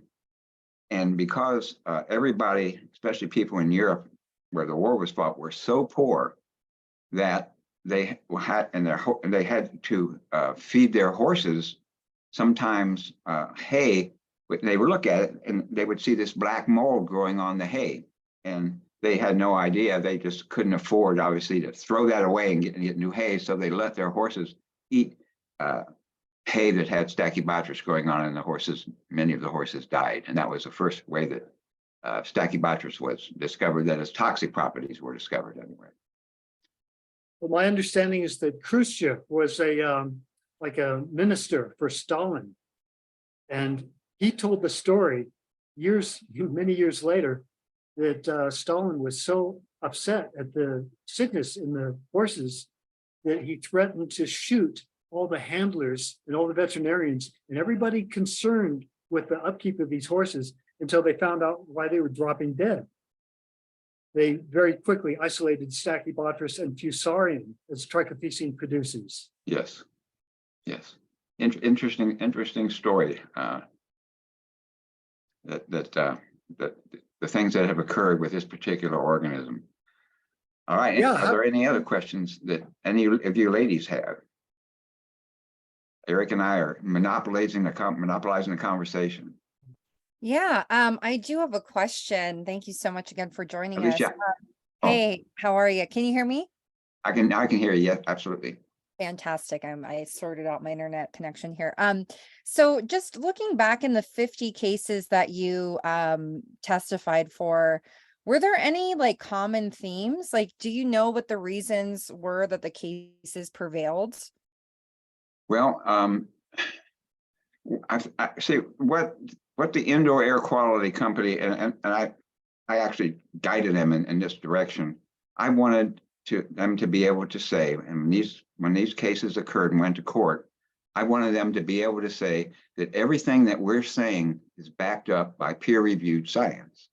And because everybody, especially people in Europe where the war was fought, were so poor that they had to feed their horses sometimes hay. They would look at it and they would see this black mold growing on the hay, and they had no idea. They just couldn't afford, obviously, to throw that away and get new hay. So they let their horses eat hay that had Stachybotrys growing on, and many of the horses died. And that was the first way that Stachybotrys was discovered, that its toxic properties were discovered anyway. Well, my understanding is that Khrushchev was like a minister for Stalin. And he told the story many years later, that Stalin was so upset at the sickness in the horses that he threatened to shoot all the handlers and all the veterinarians and everybody concerned with the upkeep of these horses until they found out why they were dropping dead. They very quickly isolated Stachybotrys and Fusarium as trichothecene producers. Yes, yes. Interesting story. That the things that have occurred with this particular organism. All right. Yeah. Are there any other questions that any of you ladies have? Eric and I are monopolizing the conversation. Yeah, I do have a question. Thank you so much again for joining us. Alicia. Hey, how are you? Can you hear me? I can hear you. Yes, absolutely. Fantastic. I sorted out my internet connection here. So just looking back in the 50 cases that you testified for, were there any like common themes? Like, do you know what the reasons were that the cases prevailed? Well, I say what the indoor air quality company, and I actually guided them in this direction. I wanted them to be able to say, and when these cases occurred and went to court, I wanted them to be able to say that everything that we're saying is backed up by peer-reviewed science.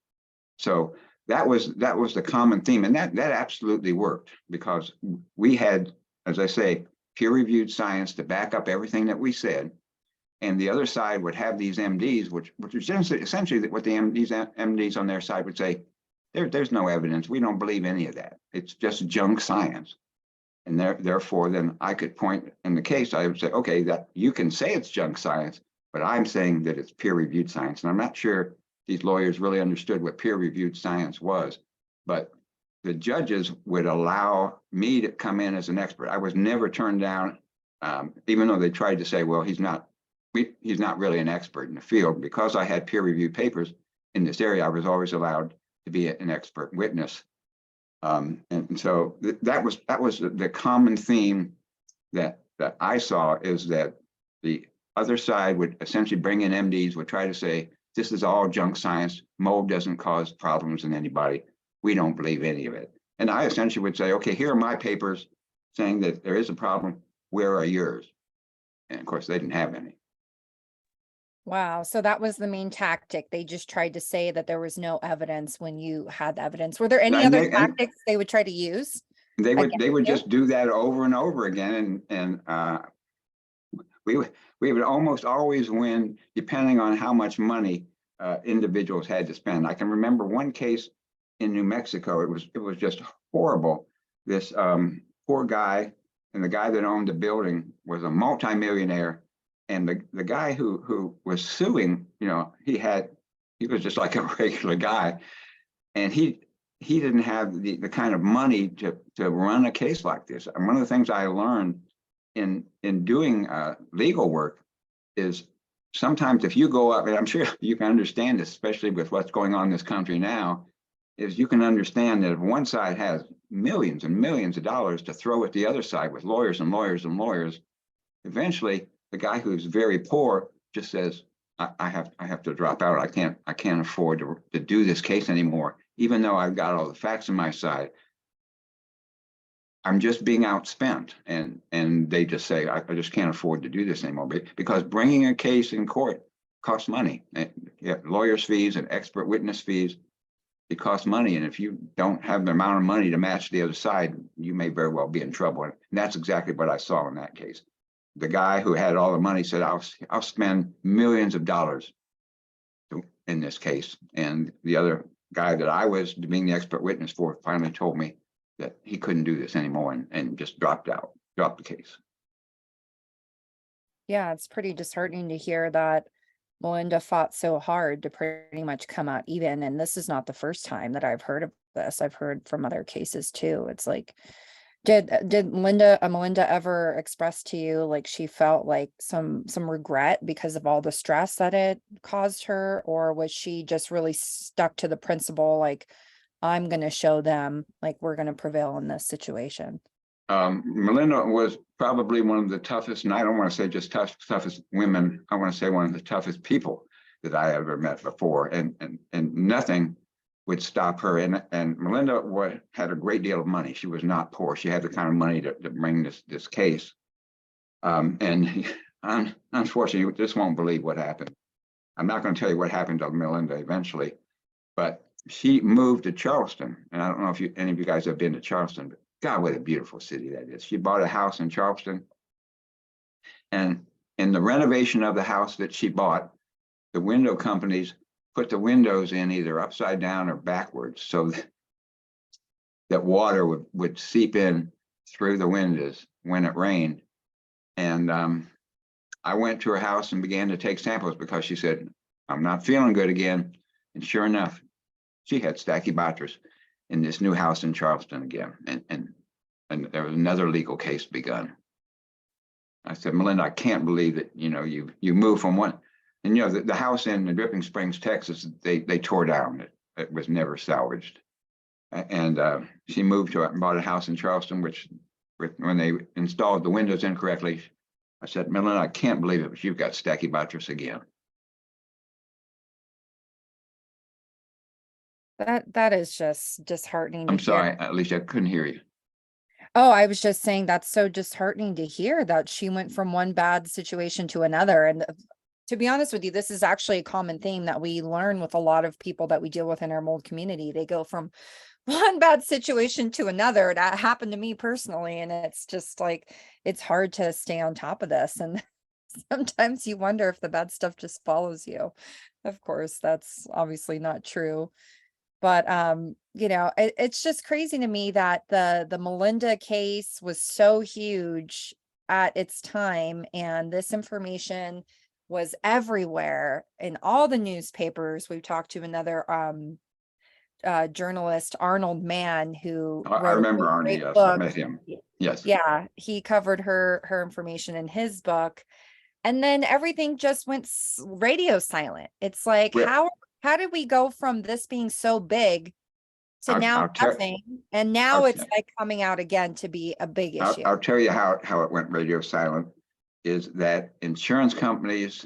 So that was the common theme, and that absolutely worked, because we had, as I say, peer-reviewed science to back up everything that we said. And the other side would have these MDs, which is essentially what the MDs on their side would say, there's no evidence. We don't believe any of that. It's just junk science. And therefore, then I could point in the case, I would say, okay, that you can say it's junk science, but I'm saying that it's peer-reviewed science. And I'm not sure these lawyers really understood what peer-reviewed science was, but the judges would allow me to come in as an expert. I was never turned down, even though they tried to say, well, he's not really an expert in the field. Because I had peer-reviewed papers in this area, I was always allowed to be an expert witness. And so that was the common theme that I saw, is that the other side would essentially bring in MDs, would try to say, this is all junk science. Mold doesn't cause problems in anybody. We don't believe any of it. And I essentially would say, okay, here are my papers saying that there is a problem. Where are yours? And of course, they didn't have any. Wow. So that was the main tactic. They just tried to say that there was no evidence when you had the evidence. Were there any other tactics they would try to use? They would just do that over and over again. And we would almost always win, depending on how much money individuals had to spend. I can remember one case in New Mexico. It was just horrible. This poor guy, and the guy that owned the building was a multimillionaire. And the guy who was suing, you know, he was just like a regular guy, and he didn't have the kind of money to run a case like this. And one of the things I learned in doing legal work is, sometimes if you go up, and I'm sure you can understand this, especially with what's going on in this country now, is you can understand that if one side has millions and millions of dollars to throw at the other side with lawyers and lawyers and lawyers, eventually the guy who's very poor just says, I have to drop out. I can't afford to do this case anymore, even though I've got all the facts on my side. I'm just being outspent. And they just say, I just can't afford to do this anymore, because bringing a case in court costs money. And you have lawyers' fees and expert witness fees. It costs money. And if you don't have the amount of money to match the other side, you may very well be in trouble. And that's exactly what I saw in that case. The guy who had all the money said, I'll spend millions of dollars in this case. And the other guy that I was being the expert witness for finally told me that he couldn't do this anymore, and just dropped the case. Yeah, it's pretty disheartening to hear that Melinda fought so hard to pretty much come out even. And this is not the first time that I've heard of this. I've heard from other cases too. It's like, did Melinda ever express to you like she felt like some regret because of all the stress that it caused her, or was she just really stuck to the principle, like, I'm going to show them, like, we're going to prevail in this situation? Melinda was probably one of the toughest, and I don't want to say just toughest women. I want to say one of the toughest people that I ever met before, and nothing would stop her. And Melinda had a great deal of money. She was not poor. She had the kind of money to bring this case. And unfortunately, you just won't believe what happened. I'm not going to tell you what happened to Melinda eventually, but she moved to Charleston. And I don't know if any of you guys have been to Charleston, but God, what a beautiful city that is. She bought a house in Charleston. And in the renovation of the house that she bought, the window companies put the windows in either upside down or backwards, so that water would seep in through the windows when it rained. And I went to her house and began to take samples, because she said, I'm not feeling good again. And sure enough, she had Stachybotrys in this new house in Charleston again. And there was another legal case begun. I said, Melinda, I can't believe that, you moved from one. And, the house in Dripping Springs, Texas, they tore down. It was never salvaged. And she moved to it and bought a house in Charleston, which, when they installed the windows incorrectly, I said, Melinda, I can't believe it, but you've got Stachybotrys again. That is just disheartening to I'm hear. sorry, Alicia, I couldn't hear you. Oh, I was just saying that's so disheartening to hear that she went from one bad situation to another. And to be honest with you, this is actually a common theme that we learn with a lot of people that we deal with in our mold community. They go from one bad situation to another. That happened to me personally. And it's just like, it's hard to stay on top of this. And sometimes you wonder if the bad stuff just follows you. Of course, that's obviously not true. But it's just crazy to me that the Melinda case was so huge at its time, and this information was everywhere in all the newspapers. We've talked to another journalist, Arnold Mann, who I wrote a remember really Arnie, great yes, I book. met him. Yes. Yeah, he covered her information in his book, and then everything just went radio silent. It's like, Well, how did we go from this being so big to now I'll tell, nothing, and now I'll, it's like coming out again to be a big issue? I'll tell you how it went radio silent, is that insurance companies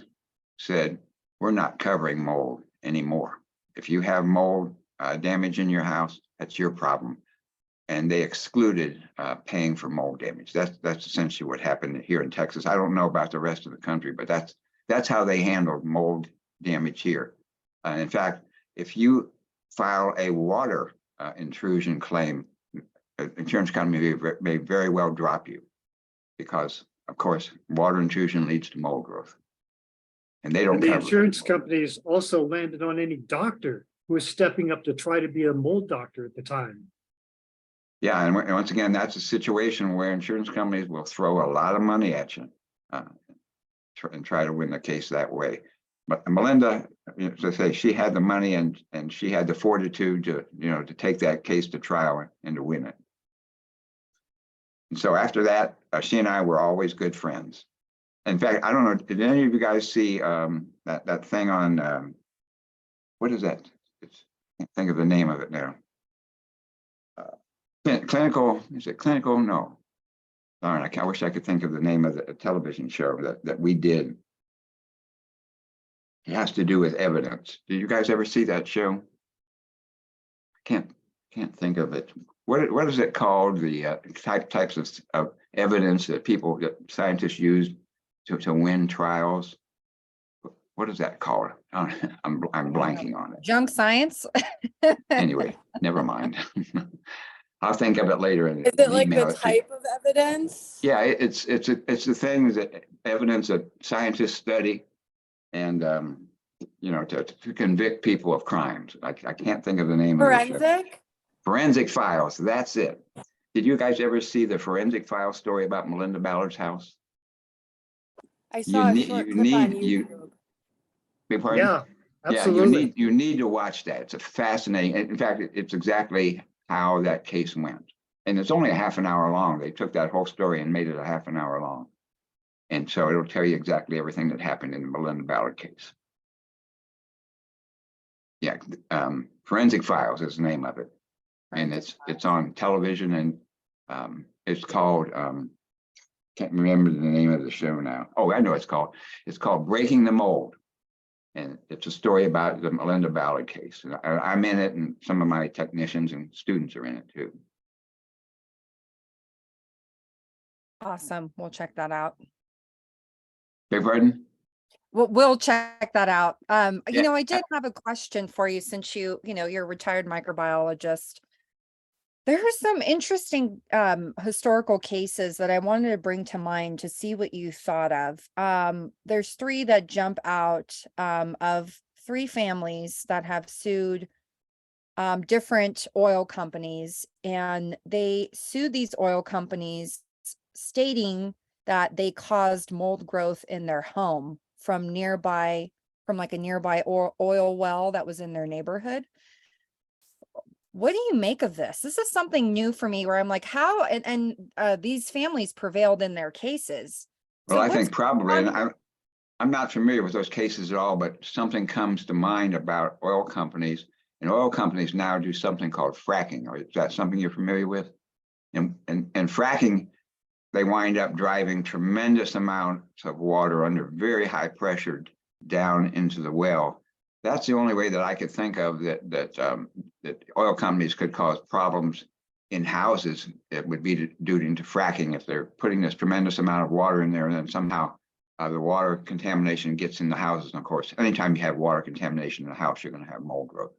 said, we're not covering mold anymore. If you have mold damage in your house, that's your problem. And they excluded paying for mold damage. That's essentially what happened here in Texas. I don't know about the rest of the country, but that's how they handled mold damage here. In fact, if you file a water intrusion claim, insurance company may very well drop you, because of course water intrusion leads to mold growth, and they don't And the cover it insurance anymore. companies also landed on any doctor who was stepping up to try to be a mold doctor at the time. Yeah, and once again, that's a situation where insurance companies will throw a lot of money at you and try to win the case that way. But Melinda, as I say, she had the money and she had the fortitude to take that case to trial and to win it. And so after that, she and I were always good friends. In fact, I don't know, did any of you guys see that thing on what is that? I can't think of the name of it now. Clinical, is it clinical? No. Darn, I wish I could think of the name of the television show that we did. It has to do with evidence. Did you guys ever see that show? I can't think of it. What is it called? The types of evidence that scientists use to win trials. What is that called? I'm blanking on it. Junk science. Anyway, never mind. I'll think of it later. Is it like the type of evidence? Yeah, it's the things that evidence that scientists study, and to convict people of crimes. I can't think of the name of the show. Forensic? Forensic Files. That's it. Did you guys ever see the Forensic Files story about Melinda Ballard's house? I saw a short clip on YouTube. Beg pardon? Yeah, absolutely. Yeah, you need to watch that. It's a fascinating. In fact, it's exactly how that case went. And it's only a half an hour long. They took that whole story and made it a half an hour long. And so it'll tell you exactly everything that happened in the Melinda Ballard case. Yeah, Forensic Files is the name of it. And it's on television, and it's called, can't remember the name of the show now. Oh, I know it's called Breaking the Mold. And it's a story about the Melinda Ballard case. And I'm in it, and some of my technicians and students are in it too. Awesome. We'll check that out. Beg pardon? We'll check that out. Yeah. I did have a question for you, since you're a retired microbiologist. There are some interesting historical cases that I wanted to bring to mind to see what you thought of. There's three that jump out of three families that have sued different oil companies, and they sued these oil companies stating that they caused mold growth in their home from like a nearby oil well that was in their neighborhood. What do you make of this? This is something new for me, where I'm like, how, and these families prevailed in their cases. Well, I think probably, and I'm not familiar with those cases at all, but something comes to mind about oil companies. And oil companies now do something called fracking. Or is that something you're familiar with? And fracking, they wind up driving tremendous amounts of water under very high pressure down into the well. That's the only way that I could think of that oil companies could cause problems in houses. It would be due to fracking, if they're putting this tremendous amount of water in there, and then somehow the water contamination gets in the houses. And of course, anytime you have water contamination in a house, you're going to have mold growth.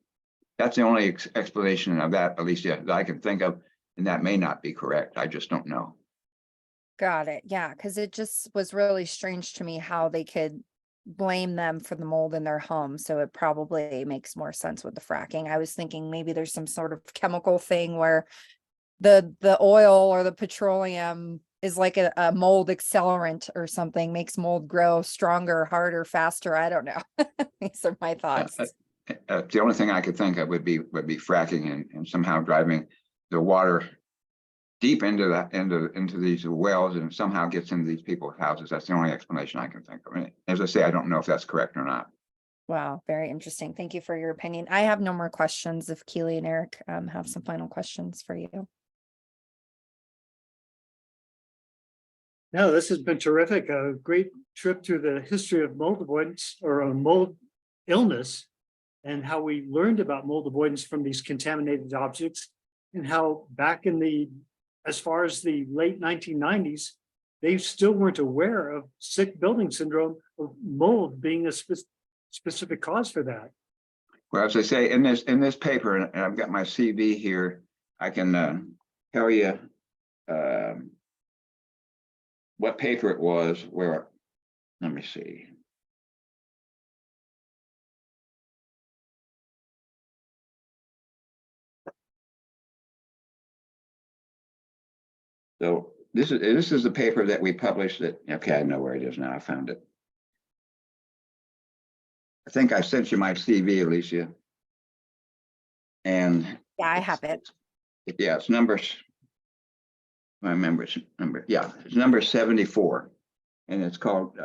That's the only explanation of that, at least that I can think of, and that may not be correct. I just don't know. Got it. Yeah, because it just was really strange to me how they could blame them for the mold in their home. So it probably makes more sense with the fracking. I was thinking maybe there's some sort of chemical thing where the oil or the petroleum is like a mold accelerant or something, makes mold grow stronger, harder, faster. I don't know. These are my thoughts. The only thing I could think of would be fracking and somehow driving the water deep into these wells and somehow gets into these people's houses. That's the only explanation I can think of. And as I say, I don't know if that's correct or not. Wow, very interesting. Thank you for your opinion. I have no more questions. If Keely and Eric have some final questions for you. No, this has been terrific. A great trip through the history of mold avoidance or mold illness, and how we learned about mold avoidance from these contaminated objects, and how back in as far as the late 1990s, they still weren't aware of sick building syndrome, of mold being a specific cause for that. Well, as I say, in this paper, and I've got my CV here, I can tell you what paper it was, where, let me see. So this is the paper that we published that, okay, I know where it is now, I found it. I think I sent you my CV, Alicia. And Yeah, I have it. Yeah, it's numbers. I remember it's number 74. And it's called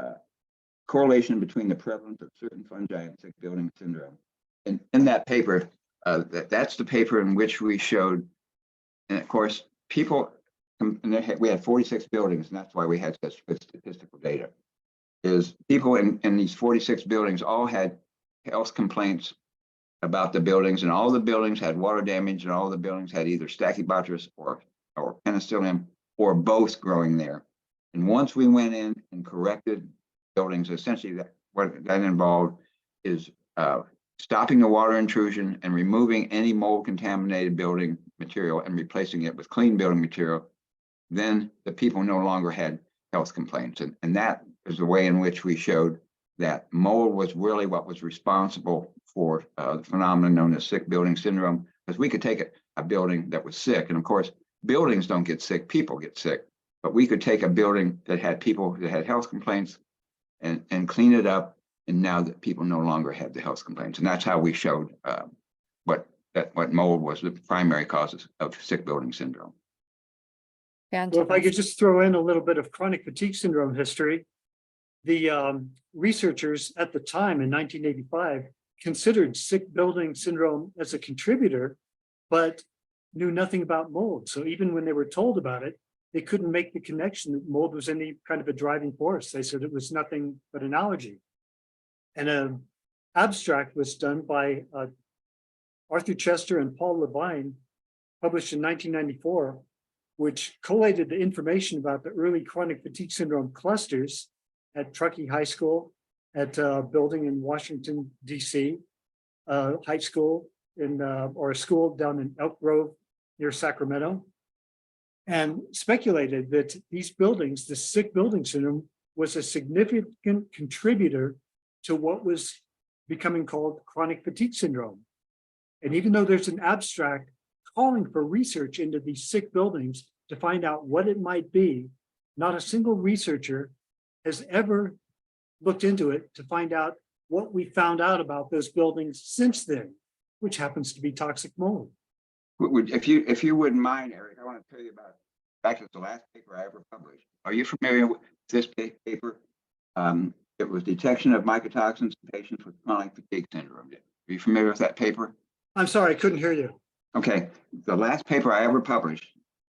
Correlation Between the Prevalence of Certain Fungi and Sick Building Syndrome. And in that paper, that's the paper in which we showed, and of course, people, we had 46 buildings, and that's why we had such good statistical data, is people in these 46 buildings all had health complaints about the buildings, and all the buildings had water damage, and all the buildings had either Stachybotrys or penicillium or both growing there. And once we went in and corrected buildings, essentially what that involved is stopping the water intrusion and removing any mold contaminated building material and replacing it with clean building material, then the people no longer had health complaints. And that is the way in which we showed that mold was really what was responsible for the phenomenon known as sick building syndrome, because we could take a building that was sick, and of course, buildings don't get sick, people get sick, but we could take a building that had people that had health complaints and clean it up, and now that people no longer had the health complaints. And that's how we showed what mold was the primary causes of sick building syndrome. Well, if I could just throw in a little bit of chronic fatigue syndrome history, the researchers at the time in 1985 considered sick building syndrome as a contributor, but knew nothing about mold. So even when they were told about it, they couldn't make the connection that mold was any kind of a driving force. They said it was nothing but an allergy. And an abstract was done by Arthur Chester and Paul Levine, published in 1994, which collated the information about the early chronic fatigue syndrome clusters at Truckee High School, at a building in Washington, D.C., high school or a school down in Elk Grove near Sacramento, and speculated that these buildings, the sick building syndrome, was a significant contributor to what was becoming called chronic fatigue syndrome. And even though there's an abstract calling for research into these sick buildings to find out what it might be, not a single researcher has ever looked into it to find out what we found out about those buildings since then, which happens to be toxic mold. If you wouldn't mind, Eric, I want to tell you about, in fact, it's the last paper I ever published. Are you familiar with this paper? It was detection of mycotoxins in patients with chronic fatigue syndrome. Are you familiar with that paper? I'm sorry, I couldn't hear you. Okay, the last paper I ever published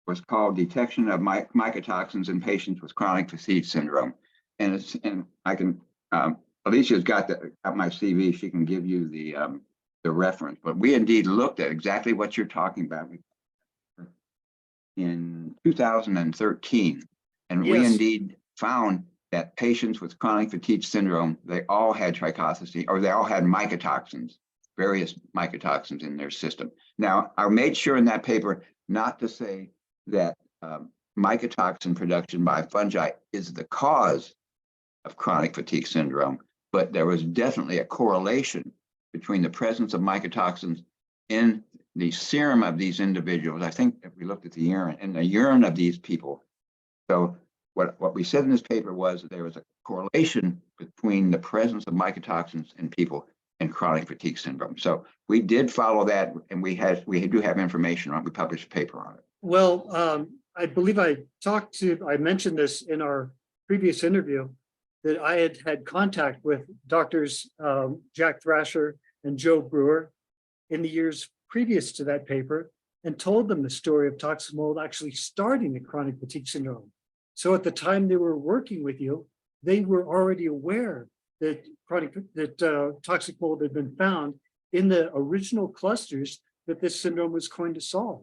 was called Detection of Mycotoxins in Patients with Chronic Fatigue Syndrome. And I can, Alicia's got my CV, she can give you the reference, but we indeed looked at exactly what you're talking about in 2013. And yes, we indeed found that patients with chronic fatigue syndrome, they all had trichosity, or they all had mycotoxins, various mycotoxins in their system. Now, I made sure in that paper not to say that mycotoxin production by fungi is the cause of chronic fatigue syndrome, but there was definitely a correlation between the presence of mycotoxins in the serum of these individuals. I think if we looked at the urine, in the urine of these people. So what we said in this paper was that there was a correlation between the presence of mycotoxins in people and chronic fatigue syndrome. So we did follow that, and we do have information on it. We published a paper on it. Well, I believe I mentioned this in our previous interview, that I had had contact with doctors Jack Thrasher and Joe Brewer in the years previous to that paper, and told them the story of toxic mold actually starting in chronic fatigue syndrome. So at the time they were working with you, they were already aware that toxic mold had been found in the original clusters that this syndrome was going to solve.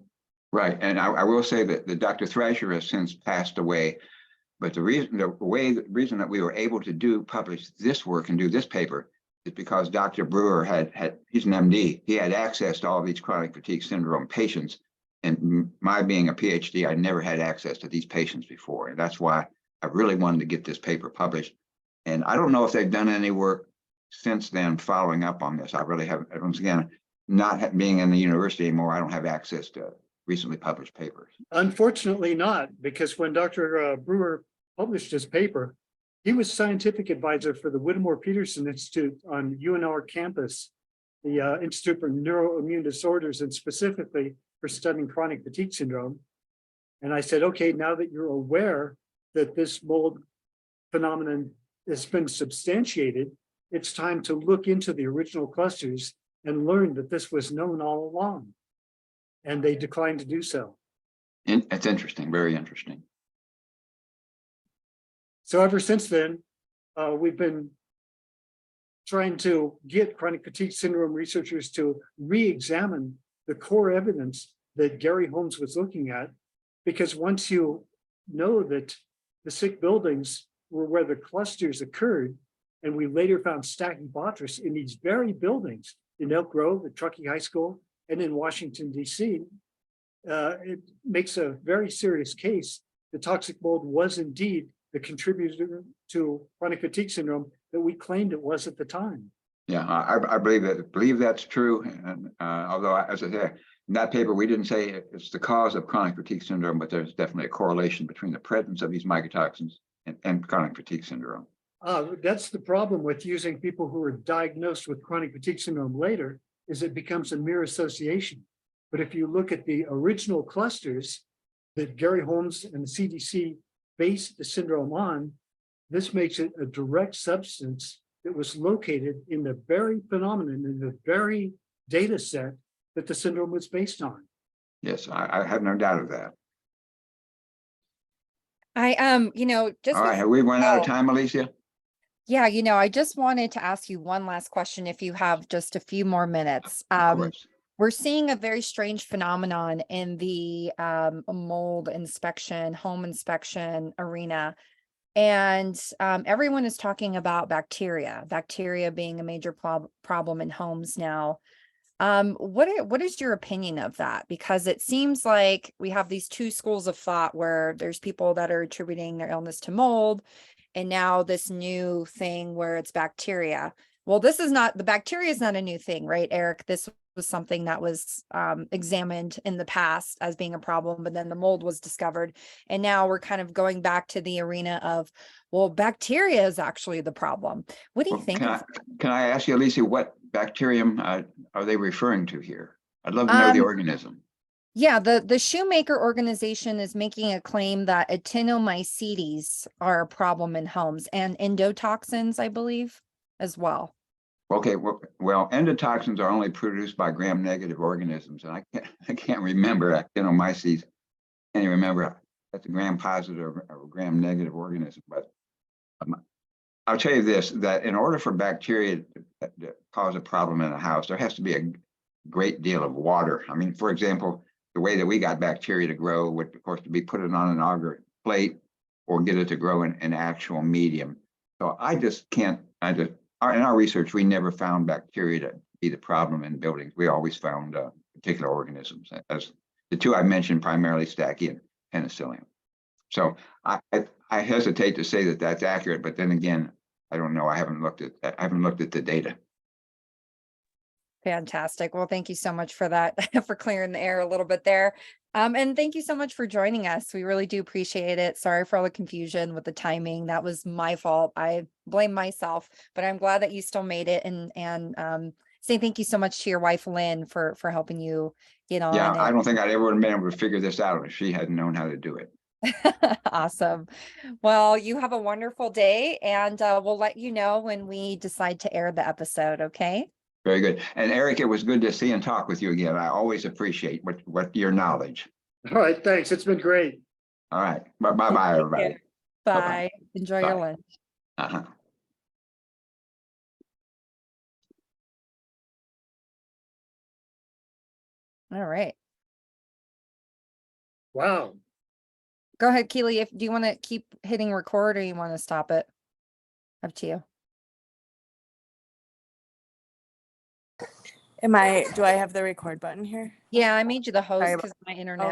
Right, and I will say that the Dr. Thrasher has since passed away, but the reason that we were able to publish this work and do this paper is because Dr. Brewer he's an MD. He had access to all these chronic fatigue syndrome patients, and my being a PhD, I never had access to these patients before, and that's why I really wanted to get this paper published. And I don't know if they've done any work since then following up on this. I really haven't. Once again, not being in the university anymore, I don't have access to recently published papers. Unfortunately not, because when Dr. Brewer published his paper, he was scientific advisor for the Whittemore Peterson Institute on UNR campus, the Institute for Neuroimmune Disorders, and specifically for studying chronic fatigue syndrome. And I said, okay, now that you're aware that this mold phenomenon has been substantiated, it's time to look into the original clusters and learn that this was known all along. And they declined to do so. And it's interesting, very interesting. So ever since then, we've been trying to get chronic fatigue syndrome researchers to re-examine the core evidence that Gary Holmes was looking at, because once you know that the sick buildings were where the clusters occurred, and we later found Stachybotrys in these very buildings in Elk Grove, at Truckee High School, and in Washington, D.C., it makes a very serious case that toxic mold was indeed the contributor to chronic fatigue syndrome that we claimed it was at the time. Yeah, I believe that's true. And although, as I said, in that paper, we didn't say it's the cause of chronic fatigue syndrome, but there's definitely a correlation between the presence of these mycotoxins and chronic fatigue syndrome. That's the problem with using people who are diagnosed with chronic fatigue syndrome later, is it becomes a mere association. But if you look at the original clusters that Gary Holmes and the CDC based the syndrome on, this makes it a direct substance that was located in the very phenomenon, in the very data set that the syndrome was based on. Yes, I have no doubt of that. Just all right, have we run out of time, Alicia? Yeah, I just wanted to ask you one last question if you have just a few more minutes. Of course. We're seeing a very strange phenomenon in the mold inspection, home inspection arena. And everyone is talking about bacteria being a major problem in homes now. What is your opinion of that? Because it seems like we have these two schools of thought where there's people that are attributing their illness to mold, and now this new thing where it's bacteria. Well, the bacteria is not a new thing, right, Eric? This was something that was examined in the past as being a problem, but then the mold was discovered. And now we're kind of going back to the arena of, well, bacteria is actually the problem. What do you think? Can I ask you, Alicia, what bacterium are they referring to here? I'd love to know the organism. Yeah, the Shoemaker organization is making a claim that actinomycetes are a problem in homes, and endotoxins, I believe, as well. Okay, well, endotoxins are only produced by gram-negative organisms, and I can't remember actinomycetes. Can't even remember that's a gram-positive or gram-negative organism. But I'll tell you this: that in order for bacteria to cause a problem in a house, there has to be a great deal of water. I mean, for example, the way that we got bacteria to grow would, of course, to be put it on an agar plate or get it to grow in actual medium. So I just can't. In our research, we never found bacteria to be the problem in buildings. We always found particular organisms, as the two I mentioned, primarily Stachy and penicillium. So I hesitate to say that that's accurate, but then again, I don't know. I haven't looked at the data. Fantastic. Well, thank you so much for that, for clearing the air a little bit there. And thank you so much for joining us. We really do appreciate it. Sorry for all the confusion with the timing. That was my fault. I blame myself, but I'm glad that you still made it. And say thank you so much to your wife, Lynn, for helping you get on. Yeah, and- I don't think I'd ever been able to figure this out if she hadn't known how to do it. Awesome. Well, you have a wonderful day, and we'll let you know when we decide to air the episode. Okay. Very good. And Eric, it was good to see and talk with you again. I always appreciate what your knowledge. All right, thanks. It's been great. All right. Bye, everybody. Bye. Bye-bye. Enjoy Bye. your lunch. Uh-huh. All right. Wow. Go ahead, Keely. Do you want to keep hitting record or you want to stop it? Up to you. Do I have the record button here? Yeah, I made you the Sorry host about- because my internet